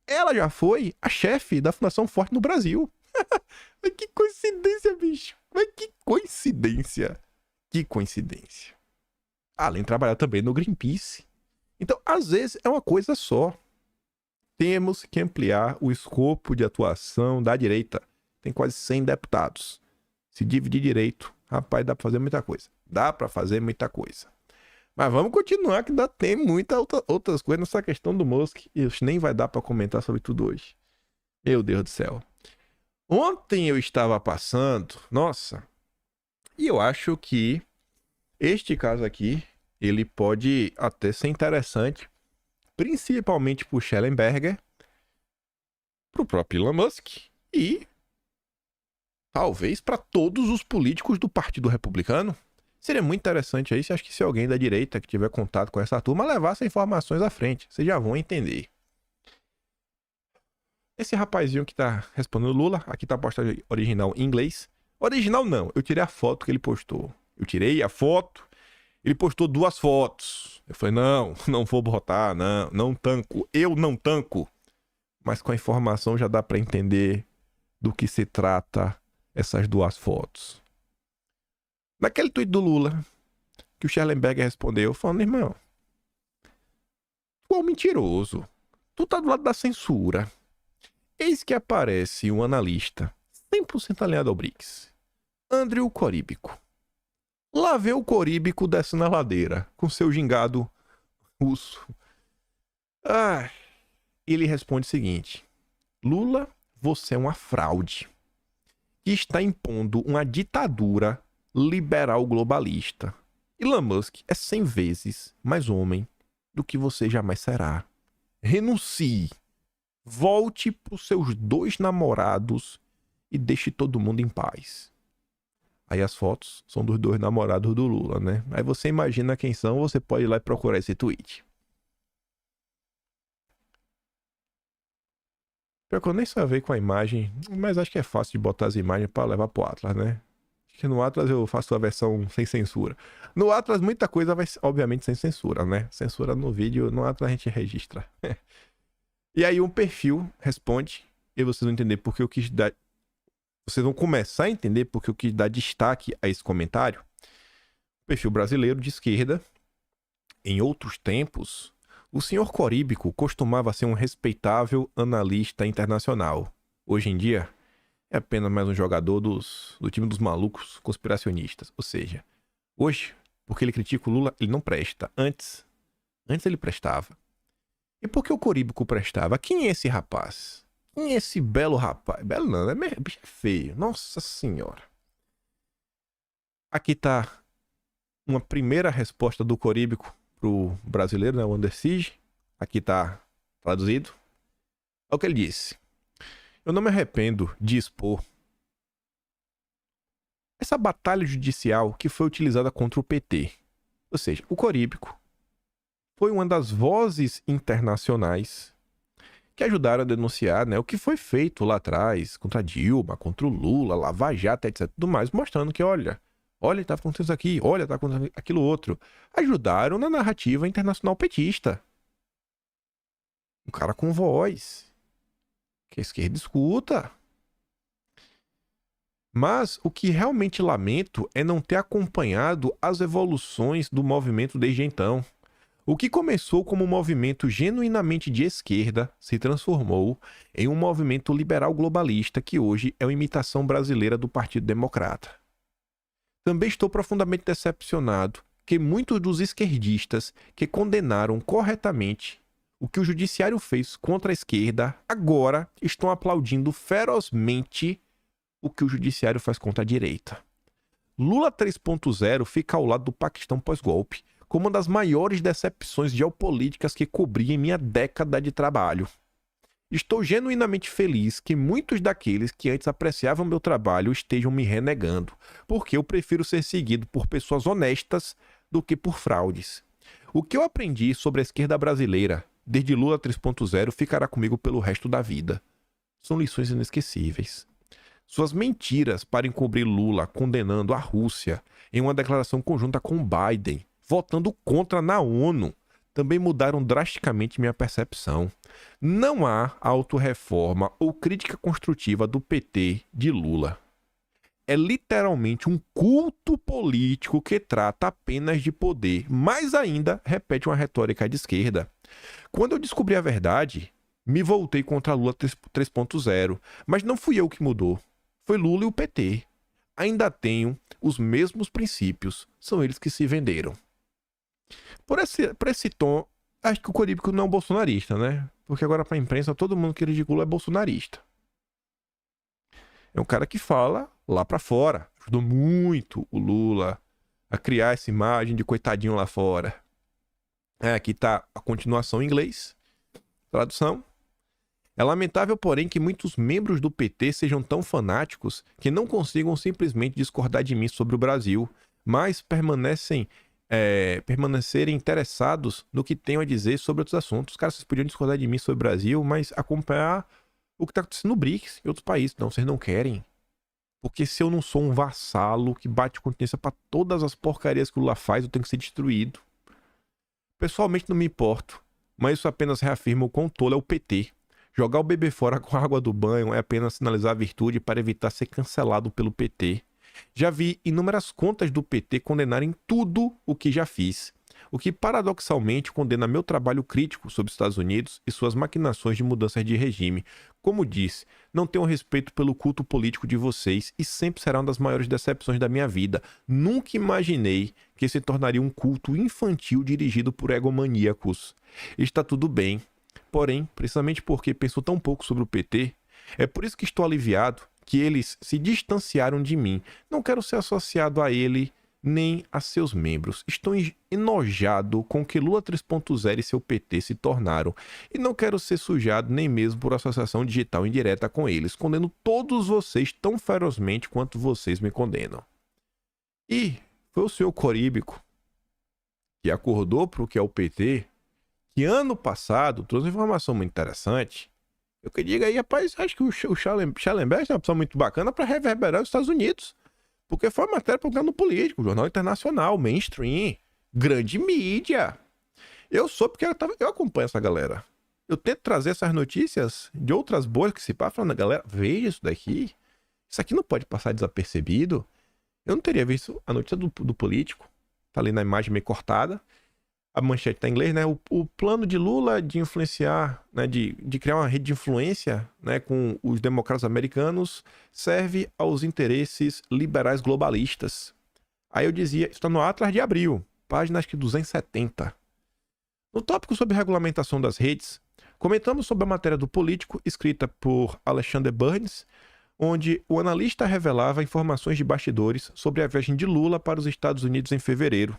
[SPEAKER 1] Ela já foi a chefe da Fundação Forte no Brasil. Mas que coincidência, bicho. Mas que coincidência. Que coincidência. Além de trabalhar também no Greenpeace. Então, às vezes, é uma coisa só. Temos que ampliar o escopo de atuação da direita. Tem quase 100 deputados. Se dividir direito, rapaz, dá pra fazer muita coisa. Dá pra fazer muita coisa. Mas vamos continuar, que ainda tem muitas outras coisas nessa questão do Musk. E nem vai dar pra comentar sobre tudo hoje. Meu Deus do céu. Ontem eu estava passando, nossa, e eu acho que este caso aqui, ele pode até ser interessante, principalmente pro Schellenberger, pro próprio Elon Musk e talvez para todos os políticos do Partido Republicano. Seria muito interessante aí, acho que se alguém da direita que tiver contato com essa turma levasse informações à frente, vocês já vão entender. Esse rapazinho que tá respondendo Lula, aqui tá a postagem original em inglês. Original não, eu tirei a foto que ele postou. Eu tirei a foto, ele postou 2 fotos. Eu falei, não vou botar, não tanco. Eu não tanco. Mas com a informação já dá pra entender do que se trata essas 2 fotos. Naquele tweet do Lula, que o Schellenberger respondeu, falando, irmão, tu é um mentiroso. Tu tá do lado da censura. Eis que aparece um analista 100% alinhado ao BRICS, Andrew Coríbico. Lá vê o Coríbico descendo a ladeira, com seu gingado russo. Ele responde o seguinte, Lula, você é uma fraude, que está impondo uma ditadura liberal globalista. Elon Musk é 100 vezes mais homem do que você jamais será. Renuncie. Volte pros seus 2 namorados e deixe todo mundo em paz. Aí as fotos são dos 2 namorados do Lula, né? Aí você imagina quem são, você pode ir lá e procurar esse tweet. Pior que eu nem sabia com a imagem, mas acho que é fácil de botar as imagens para levar pro Atlas, né? Acho que no Atlas eu faço a versão sem censura. No Atlas muita coisa vai, obviamente, sem censura, né? Censura no vídeo, no Atlas a gente registra. E aí um perfil responde, e vocês vão entender porque eu quis dar... Vocês vão começar a entender porque eu quis dar destaque a esse comentário. O perfil brasileiro de esquerda, em outros tempos, o senhor Coríbico costumava ser um respeitável analista internacional. Hoje em dia, é apenas mais um jogador do time dos malucos conspiracionistas. Ou seja, hoje, porque ele critica o Lula, ele não presta. Antes ele prestava. E por que o Coríbico prestava? Quem é esse rapaz? Quem é esse belo rapaz? Belo não, é bicho feio. Nossa senhora. Aqui tá uma primeira resposta do Coríbico pro brasileiro, né? O Under Siege. Aqui tá traduzido. É o que ele disse. Eu não me arrependo de expor essa batalha judicial que foi utilizada contra o PT. Ou seja, o Coríbico foi uma das vozes internacionais que ajudaram a denunciar, né, o que foi feito lá atrás contra Dilma, contra o Lula, Lava Jato, etc. Tudo mais, mostrando que, olha, tá acontecendo isso aqui, olha, tá acontecendo aquilo outro. Ajudaram na narrativa internacional petista. Um cara com voz, que a esquerda escuta. Mas o que realmente lamento é não ter acompanhado as evoluções do movimento desde então. O que começou como um movimento genuinamente de esquerda se transformou em um movimento liberal globalista que hoje é uma imitação brasileira do Partido Democrata. Também estou profundamente decepcionado que muitos dos esquerdistas que condenaram corretamente o que o judiciário fez contra a esquerda agora estão aplaudindo ferozmente o que o judiciário faz contra a direita. Lula 3.0 fica ao lado do Paquistão pós-golpe, como uma das maiores decepções geopolíticas que cobri em minha década de trabalho. Estou genuinamente feliz que muitos daqueles que antes apreciavam meu trabalho estejam me renegando, porque eu prefiro ser seguido por pessoas honestas do que por fraudes. O que eu aprendi sobre a esquerda brasileira, desde Lula 3.0, ficará comigo pelo resto da vida. São lições inesquecíveis. Suas mentiras para encobrir Lula condenando a Rússia em uma declaração conjunta com Biden, votando contra na ONU, também mudaram drasticamente minha percepção. Não há autorreforma ou crítica construtiva do PT de Lula. É literalmente um culto político que trata apenas de poder, mas ainda repete uma retórica de esquerda. Quando eu descobri a verdade, me voltei contra Lula 3.0, mas não fui eu que mudou. Foi Lula e o PT. Ainda tenho os mesmos princípios, são eles que se venderam. Por esse tom, acho que o Coríbico não é um bolsonarista, né? Porque agora pra imprensa todo mundo que ridicula é bolsonarista. É um cara que fala lá pra fora. Ajudou muito o Lula a criar essa imagem de coitadinho lá fora. Aqui tá a continuação em inglês. Tradução. É lamentável, porém, que muitos membros do PT sejam tão fanáticos que não consigam simplesmente discordar de mim sobre o Brasil, mas permanecerem interessados no que tenho a dizer sobre outros assuntos. Cara, vocês podiam discordar de mim sobre o Brasil, mas acompanhar o que está acontecendo no BRICS e outros países. Não, vocês não querem. Porque se eu não sou um vassalo que bate continência para todas as porcarias que o Lula faz, eu tenho que ser destruído. Pessoalmente não me importo, mas isso apenas reafirma o quão tolo é o PT. Jogar o bebê fora com a água do banho é apenas sinalizar a virtude para evitar ser cancelado pelo PT. Já vi inúmeras contas do PT condenarem tudo o que já fiz, o que paradoxalmente condena meu trabalho crítico sobre os Estados Unidos e suas maquinações de mudanças de regime. Como disse, não tenho respeito pelo culto político de vocês e sempre será uma das maiores decepções da minha vida. Nunca imaginei que se tornaria um culto infantil dirigido por egomaníacos. Está tudo bem, porém, precisamente porque penso tão pouco sobre o PT, é por isso que estou aliviado que eles se distanciaram de mim. Não quero ser associado a ele nem a seus membros. Estou enojado com o que Lula 3.0 e seu PT se tornaram. E não quero ser sujado nem mesmo por associação digital indireta com eles. Condeno todos vocês tão ferozmente quanto vocês me condenam. E foi o senhor Coríbico que acordou para o que é o PT, que ano passado trouxe uma informação muito interessante. Eu que digo aí, rapaz, acho que o Schallenberg é uma pessoa muito bacana para reverberar os Estados Unidos. Porque foi uma matéria publicada no Político, jornal internacional, mainstream, grande mídia. Eu sou porque eu acompanho essa galera. Eu tento trazer essas notícias de outras bolhas que se passam, falando, galera, veja isso daqui. Isso aqui não pode passar desapercebido. Eu não teria visto a notícia do Político. Tá ali na imagem meio cortada. A manchete tá em inglês, né? O plano de Lula de influenciar, né? De criar uma rede de influência, né? Com os democratas americanos serve aos interesses liberais globalistas. Aí eu dizia, isso tá no Atlas de Abril, página acho que 270. No tópico sobre regulamentação das redes, comentamos sobre a matéria do Político, escrita por Alexander Burns, onde o analista revelava informações de bastidores sobre a viagem de Lula para os Estados Unidos em fevereiro.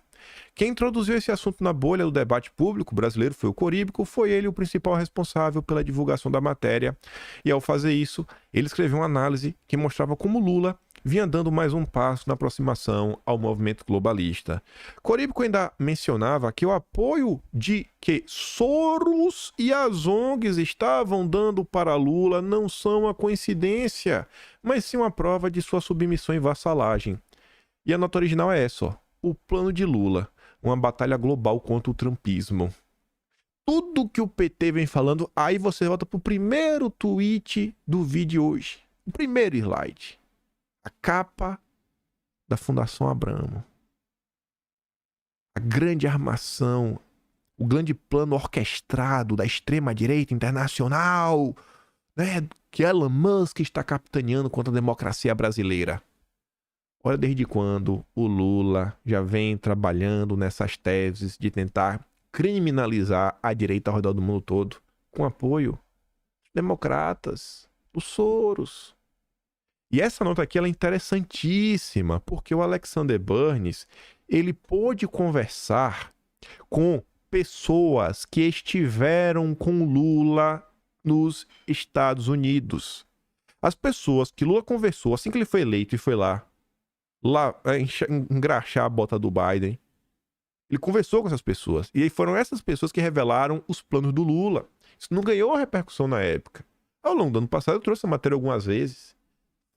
[SPEAKER 1] Quem introduziu esse assunto na bolha do debate público brasileiro foi o Coríbico, foi ele o principal responsável pela divulgação da matéria, e ao fazer isso, ele escreveu uma análise que mostrava como Lula vinha dando mais um passo na aproximação ao movimento globalista. Coríbico ainda mencionava que o apoio de que Soros e as ONGs estavam dando para Lula não são uma coincidência, mas sim uma prova de sua submissão e vassalagem. E a nota original é essa, ó, o plano de Lula, uma batalha global contra o trumpismo. Tudo que o PT vem falando, aí você volta pro primeiro tweet do vídeo hoje. O primeiro slide. A capa da Fundação Abramo. A grande armação, o grande plano orquestrado da extrema-direita internacional, né, que Elon Musk está capitaneando contra a democracia brasileira. Olha desde quando o Lula já vem trabalhando nessas teses de tentar criminalizar a direita ao redor do mundo todo, com apoio dos democratas, dos Soros. E essa nota aqui ela é interessantíssima, porque o Alexander Burns, ele pôde conversar com pessoas que estiveram com Lula nos Estados Unidos. As pessoas que Lula conversou assim que ele foi eleito e foi lá engraxar a bota do Biden, ele conversou com essas pessoas. E foram essas pessoas que revelaram os planos do Lula. Isso não ganhou repercussão na época. Ao longo do ano passado eu trouxe a matéria algumas vezes.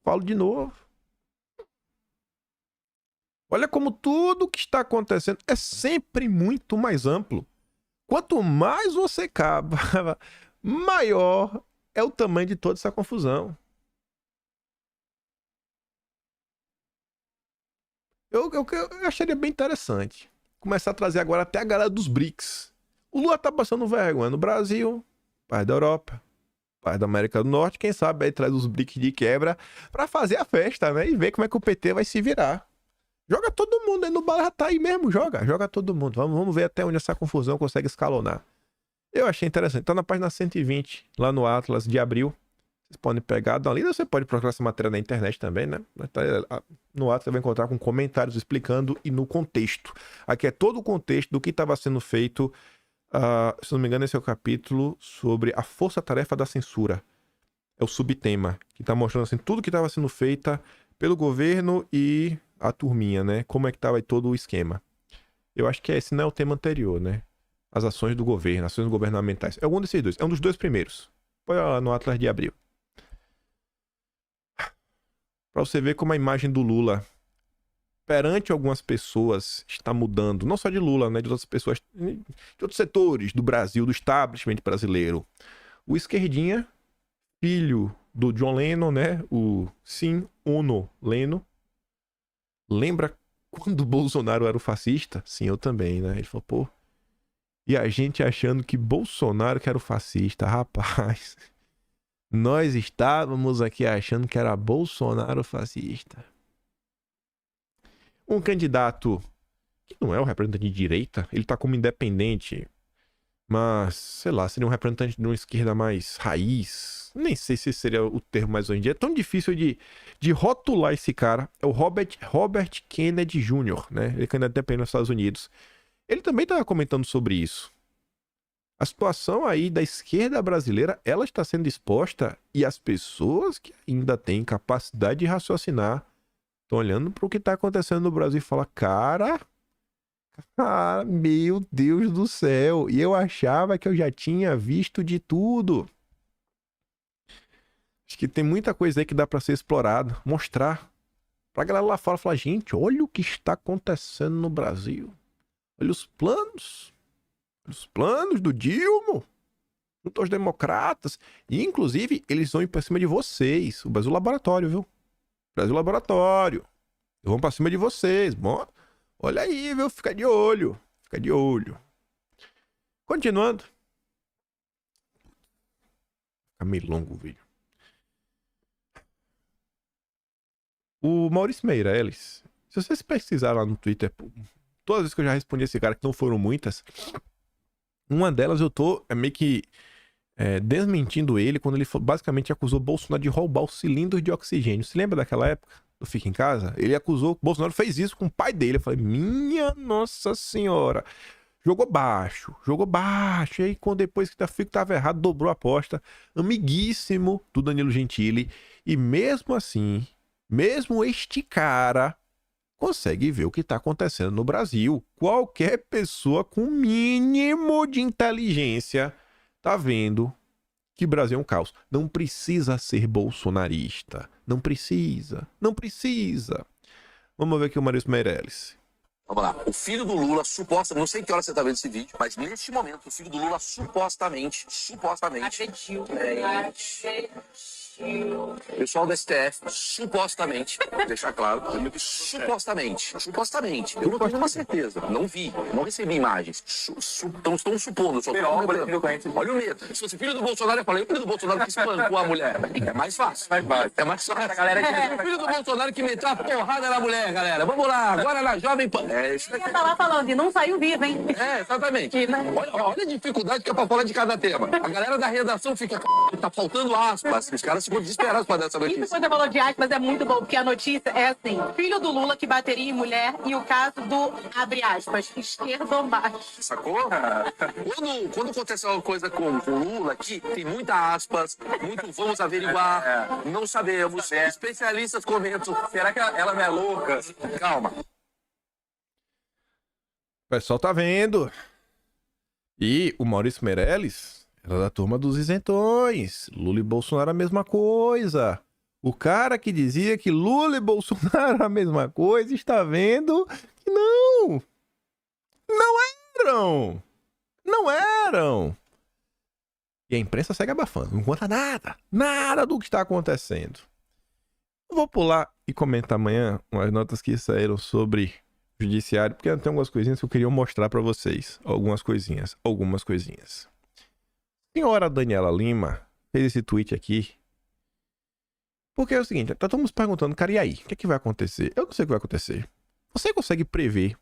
[SPEAKER 1] Falo de novo. Olha como tudo que está acontecendo é sempre muito mais amplo. Quanto mais você cava, maior é o tamanho de toda essa confusão. Eu acharia bem interessante começar a trazer agora até a galera dos BRICS. O Lula tá passando vergonha no Brasil, parte da Europa, parte da América do Norte, quem sabe aí traz os BRICS de quebra pra fazer a festa, né? E ver como é que o PT vai se virar. Joga todo mundo aí no bala, tá aí mesmo, joga todo mundo. Vamos ver até onde essa confusão consegue escalonar. Eu achei interessante. Tá na página 120, lá no Atlas de abril. Vocês podem pegar, dar uma lida, você pode procurar essa matéria na internet também, né? No Atlas você vai encontrar com comentários explicando e no contexto. Aqui é todo o contexto do que estava sendo feito, se não me engano esse é o capítulo sobre a força-tarefa da censura. É o subtema, que está mostrando assim, tudo que estava sendo feito pelo governo e a turminha, né? Como é que estava todo o esquema. Eu acho que esse não é o tema anterior, né? As ações do governo, ações governamentais. É algum desses dois, é um dos dois primeiros. Põe lá no Atlas de abril. Para você ver como a imagem do Lula perante algumas pessoas está mudando, não só de Lula, né, de outras pessoas, de outros setores do Brasil, do establishment brasileiro. O esquerdinha, filho do John Lennon, né, o Sim Ono Lennon, lembra quando o Bolsonaro era o fascista? Sim, eu também, né? Ele falou, pô, e a gente achando que Bolsonaro que era o fascista, rapaz... Nós estávamos aqui achando que era Bolsonaro fascista. Um candidato que não é um representante de direita, ele tá como independente, mas, sei lá, seria um representante de uma esquerda mais raiz. Nem sei se seria o termo mais hoje em dia. É tão difícil de rotular esse cara. É o Robert Kennedy Jr., né? Ele é candidato independente nos Estados Unidos. Ele também estava comentando sobre isso. A situação aí da esquerda brasileira, ela está sendo exposta e as pessoas que ainda têm capacidade de raciocinar estão olhando para o que está acontecendo no Brasil e falam, cara, meu Deus do céu, e eu achava que eu já tinha visto de tudo. Acho que tem muita coisa aí que dá para ser explorado, mostrar para a galera lá fora, falar, gente, olha o que está acontecendo no Brasil. Olha os planos do Dilma, junto aos democratas, e inclusive eles vão ir pra cima de vocês, o Brasil Laboratório, viu? Brasil Laboratório, vão pra cima de vocês, bom, olha aí, viu? Fica de olho. Continuando. Fica meio longo o vídeo. O Maurício Meirelles, se vocês pesquisarem lá no Twitter, todas as vezes que eu já respondi esse cara, que não foram muitas, uma delas eu tô meio que desmentindo ele quando ele basicamente acusou Bolsonaro de roubar o cilindro de oxigênio. Se lembra daquela época do Fica em Casa? Ele acusou, Bolsonaro fez isso com o pai dele. Eu falei, minha Nossa Senhora. Jogou baixo. E aí, quando depois que o Fico tava errado, dobrou a aposta. Amiguíssimo do Danilo Gentili. E mesmo assim, Mesmo este cara consegue ver o que está acontecendo no Brasil. Qualquer pessoa com mínimo de inteligência tá vendo que o Brasil é um caos. Não precisa ser bolsonarista. Não precisa. Não precisa. Vamos ver aqui o Maurício Meirelles.
[SPEAKER 2] Vamos lá. O filho do Lula, supostamente, não sei que hora você tá vendo esse vídeo, mas neste momento, o filho do Lula supostamente, agrediu. Pessoal do STF, supostamente, vou deixar claro, supostamente, eu não tenho nenhuma certeza, não vi, não recebi imagens, estão supondo, só olha o medo. Se fosse filho do Bolsonaro, eu falei, o filho do Bolsonaro que espancou a mulher, é mais fácil, é mais fácil. A galera o filho do Bolsonaro que meteu a porrada na mulher, galera, vamos lá, agora na Jovem Pan. Isso
[SPEAKER 3] daqui. Tá lá falando, e não saiu vivo, hein?
[SPEAKER 2] Exatamente. Olha a dificuldade que é pra falar de cada tema. A galera da redação fica, tá faltando aspas, os caras ficam desesperados pra dar essa notícia.
[SPEAKER 3] Isso que você falou de aspas é muito bom, porque a notícia é assim, filho do Lula que bateria em mulher e o caso do, abre aspas, esquerdomacho.
[SPEAKER 2] Sacou? Quando acontece uma coisa com o Lula aqui, tem muita aspas, muito vamos averiguar, não sabemos, especialistas comentam, será que ela não é louca? Calma.
[SPEAKER 1] O pessoal tá vendo. E o Maurício Meirelles era da turma dos isentões. Lula e Bolsonaro a mesma coisa. O cara que dizia que Lula e Bolsonaro a mesma coisa está vendo que não. Não eram. Não eram. E a imprensa segue abafando. Não conta nada. Nada do que está acontecendo. Eu vou pular e comentar amanhã umas notas que saíram sobre judiciário, porque tem algumas coisinhas que eu queria mostrar pra vocês. Algumas coisinhas. Senhora Daniela Lima fez esse tweet aqui. Porque é o seguinte, tá todo mundo se perguntando, cara, e aí? O que é que vai acontecer? Eu não sei o que vai acontecer. Você consegue prever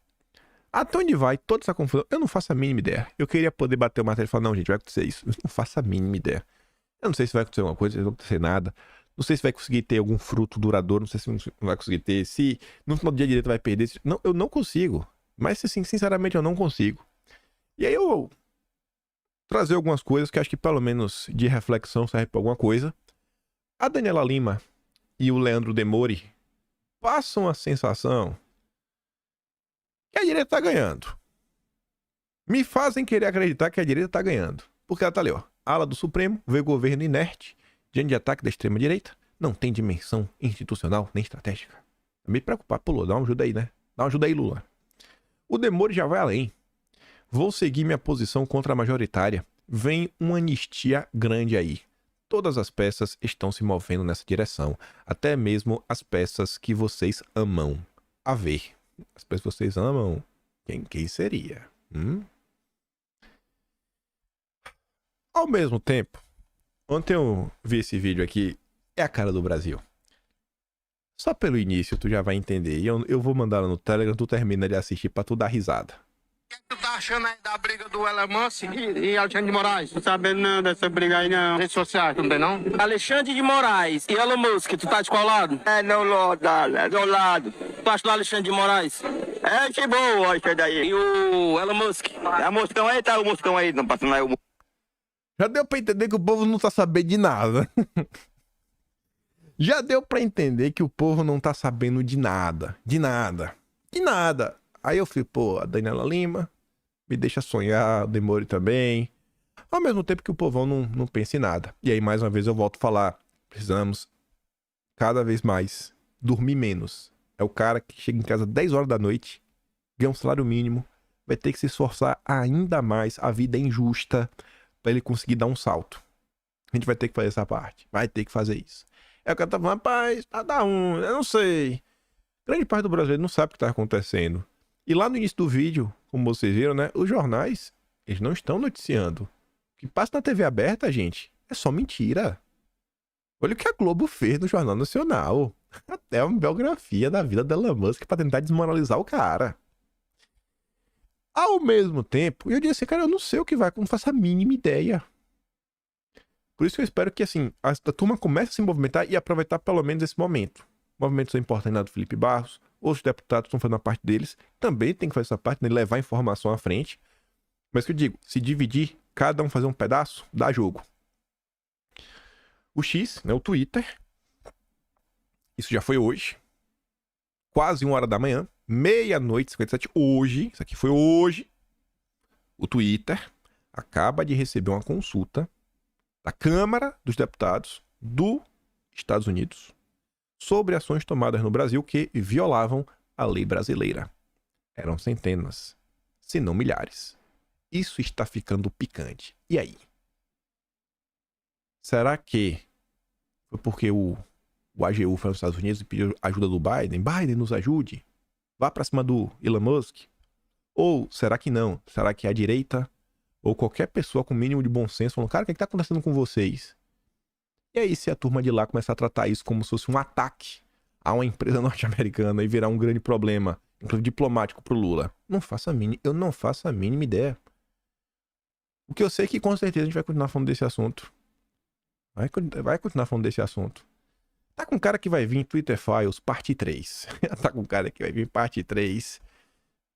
[SPEAKER 1] até onde vai toda essa confusão? Eu não faço a mínima ideia. Eu queria poder bater o martelo e falar, não, gente, vai acontecer isso. Eu não faço a mínima ideia. Eu não sei se vai acontecer alguma coisa, se não vai acontecer nada. Não sei se vai conseguir ter algum fruto duradouro, não sei se não vai conseguir ter, se no final do dia a direita vai perder. Não, eu não consigo. Mas, assim, sinceramente, eu não consigo. E aí eu vou trazer algumas coisas que acho que, pelo menos, de reflexão serve pra alguma coisa. A Daniela Lima e o Leandro Demore passam a sensação que a direita tá ganhando. Me fazem querer acreditar que a direita tá ganhando. Porque ela tá ali, ó. Ala do Supremo vê governo inerte diante de ataque da extrema-direita, não tem dimensão institucional nem estratégica. É meio preocupado. Pô, Lula, dá uma ajuda aí, né? Dá uma ajuda aí, Lula. O Demore já vai além. Vou seguir minha posição contra a majoritária. Vem uma anistia grande aí. Todas as peças estão se movendo nessa direção. Até mesmo as peças que vocês amam. A ver. As peças que vocês amam, quem seria? Ao mesmo tempo, ontem eu vi esse vídeo aqui, é a cara do Brasil. Só pelo início tu já vai entender. E eu vou mandar no Telegram, tu termina de assistir pra tu dar risada.
[SPEAKER 4] O que tu tá achando aí da briga do Elon Musk e Alexandre de Moraes? Não sabendo não dessa briga aí não. Redes sociais, não tem não? Alexandre de Moraes e Elon Musk, tu tá de qual lado? Não, do lado. Tu acha do Alexandre de Moraes? Que boa, isso daí. E o Elon Musk? É o Moscão aí, tá o Moscão aí, não passando aí o...
[SPEAKER 1] Já deu pra entender que o povo não tá sabendo de nada. Já deu pra entender que o povo não tá sabendo de nada. De nada. De nada. Aí eu falei, pô, a Daniela Lima me deixa sonhar, o Demore também. Ao mesmo tempo que o povão não pensa em nada. E aí, mais uma vez, eu volto a falar. Precisamos, cada vez mais, dormir menos. É o cara que chega em casa 10 horas da noite, ganha um salário mínimo, vai ter que se esforçar ainda mais. A vida é injusta pra ele conseguir dar um salto. A gente vai ter que fazer essa parte. Vai ter que fazer isso. É o cara tá falando, rapaz, dá um, eu não sei. Grande parte do brasileiro não sabe o que tá acontecendo. E lá no início do vídeo, como vocês viram, né? Os jornais, eles não estão noticiando. O que passa na TV aberta, gente, é só mentira. Olha o que a Globo fez no Jornal Nacional. Até uma biografia da vida da Elon Musk pra tentar desmoralizar o cara. Ao mesmo tempo, eu disse assim, cara, eu não sei o que vai, não faço a mínima ideia. Por isso que eu espero que, assim, a turma comece a se movimentar e aproveitar pelo menos esse momento. Movimentos importantes lá do Felipe Barros, outros deputados estão fazendo a parte deles, também tem que fazer essa parte, né, levar a informação à frente. Mas que eu digo, se dividir, cada um fazer um pedaço, dá jogo. O X, né, o Twitter, Isso já foi hoje. Quase 1h da manhã. Meia-noite, 57. Hoje. Isso aqui foi hoje. O Twitter acaba de receber uma consulta da Câmara dos Deputados dos Estados Unidos sobre ações tomadas no Brasil que violavam a lei brasileira. Eram centenas, se não milhares. Isso está ficando picante. E aí? Será que foi porque o AGU foi nos Estados Unidos e pediu ajuda do Biden? Biden, nos ajude. Vá pra cima do Elon Musk. Ou será que não? Será que a direita ou qualquer pessoa com mínimo de bom senso falou, cara, o que tá acontecendo com vocês? E aí se a turma de lá começar a tratar isso como se fosse um ataque a uma empresa norte-americana e virar um grande problema, inclusive diplomático pro Lula? Eu não faço a mínima ideia. O que eu sei é que com certeza a gente vai continuar falando desse assunto. Vai continuar falando desse assunto. Tá com cara que vai vir Twitter Files, parte 3. Tá com cara que vai vir parte 3.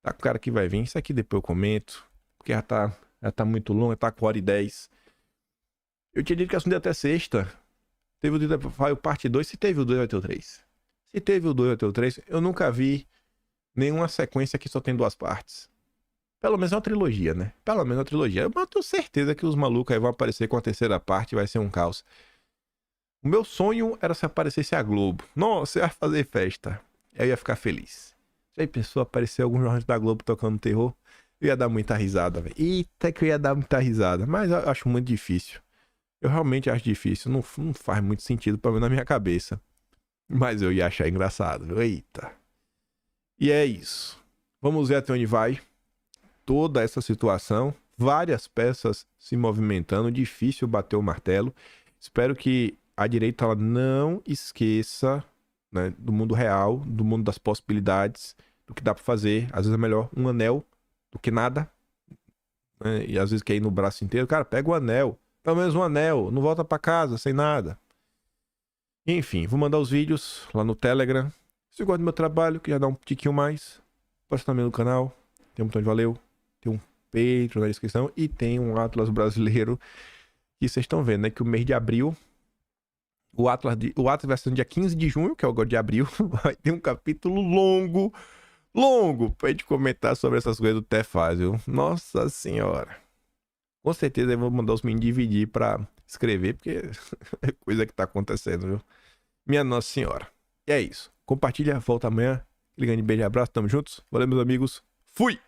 [SPEAKER 1] Tá com cara que vai vir. Isso aqui depois eu comento. Porque já tá muito longo, tá com 1h10. Eu tinha dito que o assunto ia até sexta. Teve o Twitter Files parte 2. Se teve o 2, vai ter o 3. Se teve o 2, vai ter o 3. Eu nunca vi nenhuma sequência que só tem 2 partes. Pelo menos é uma trilogia, né? Pelo menos é uma trilogia. Eu tenho certeza que os malucos aí vão aparecer com a terceira parte e vai ser um caos. O meu sonho era se aparecesse a Globo. Nossa, eu ia fazer festa. Eu ia ficar feliz. Se aí pessoa aparecer algum jornalista da Globo tocando terror, eu ia dar muita risada, velho. Eita, que eu ia dar muita risada. Mas eu acho muito difícil. Eu realmente acho difícil. Não faz muito sentido pra mim na minha cabeça. Mas eu ia achar engraçado. Eita. E é isso. Vamos ver até onde vai toda essa situação. Várias peças se movimentando. Difícil bater o martelo. Espero que a direita ela não esqueça, né, do mundo real, do mundo das possibilidades, do que dá pra fazer. Às vezes é melhor um anel do que nada, né? E às vezes quer ir no braço inteiro. Cara, pega o anel. Pelo menos um anel. Não volta pra casa sem nada. Enfim, vou mandar os vídeos lá no Telegram. Se gosta do meu trabalho, que já dá um tiquinho mais, pode também no canal. Tem um botão de valeu. Tem um Patreon na descrição. E tem um Atlas brasileiro. Que vocês estão vendo, né? Que o mês de abril... O Atlas vai ser no dia 15 de junho, que é o agora de abril. Vai ter um capítulo longo pra gente comentar sobre essas coisas do Tefaz, viu? Nossa senhora. Com certeza eu vou mandar os meninos dividir pra escrever, porque é coisa que tá acontecendo, viu? Minha Nossa Senhora. E é isso. Compartilha, volta amanhã. Grande beijo e abraço, tamo juntos. Valeu, meus amigos. Fui!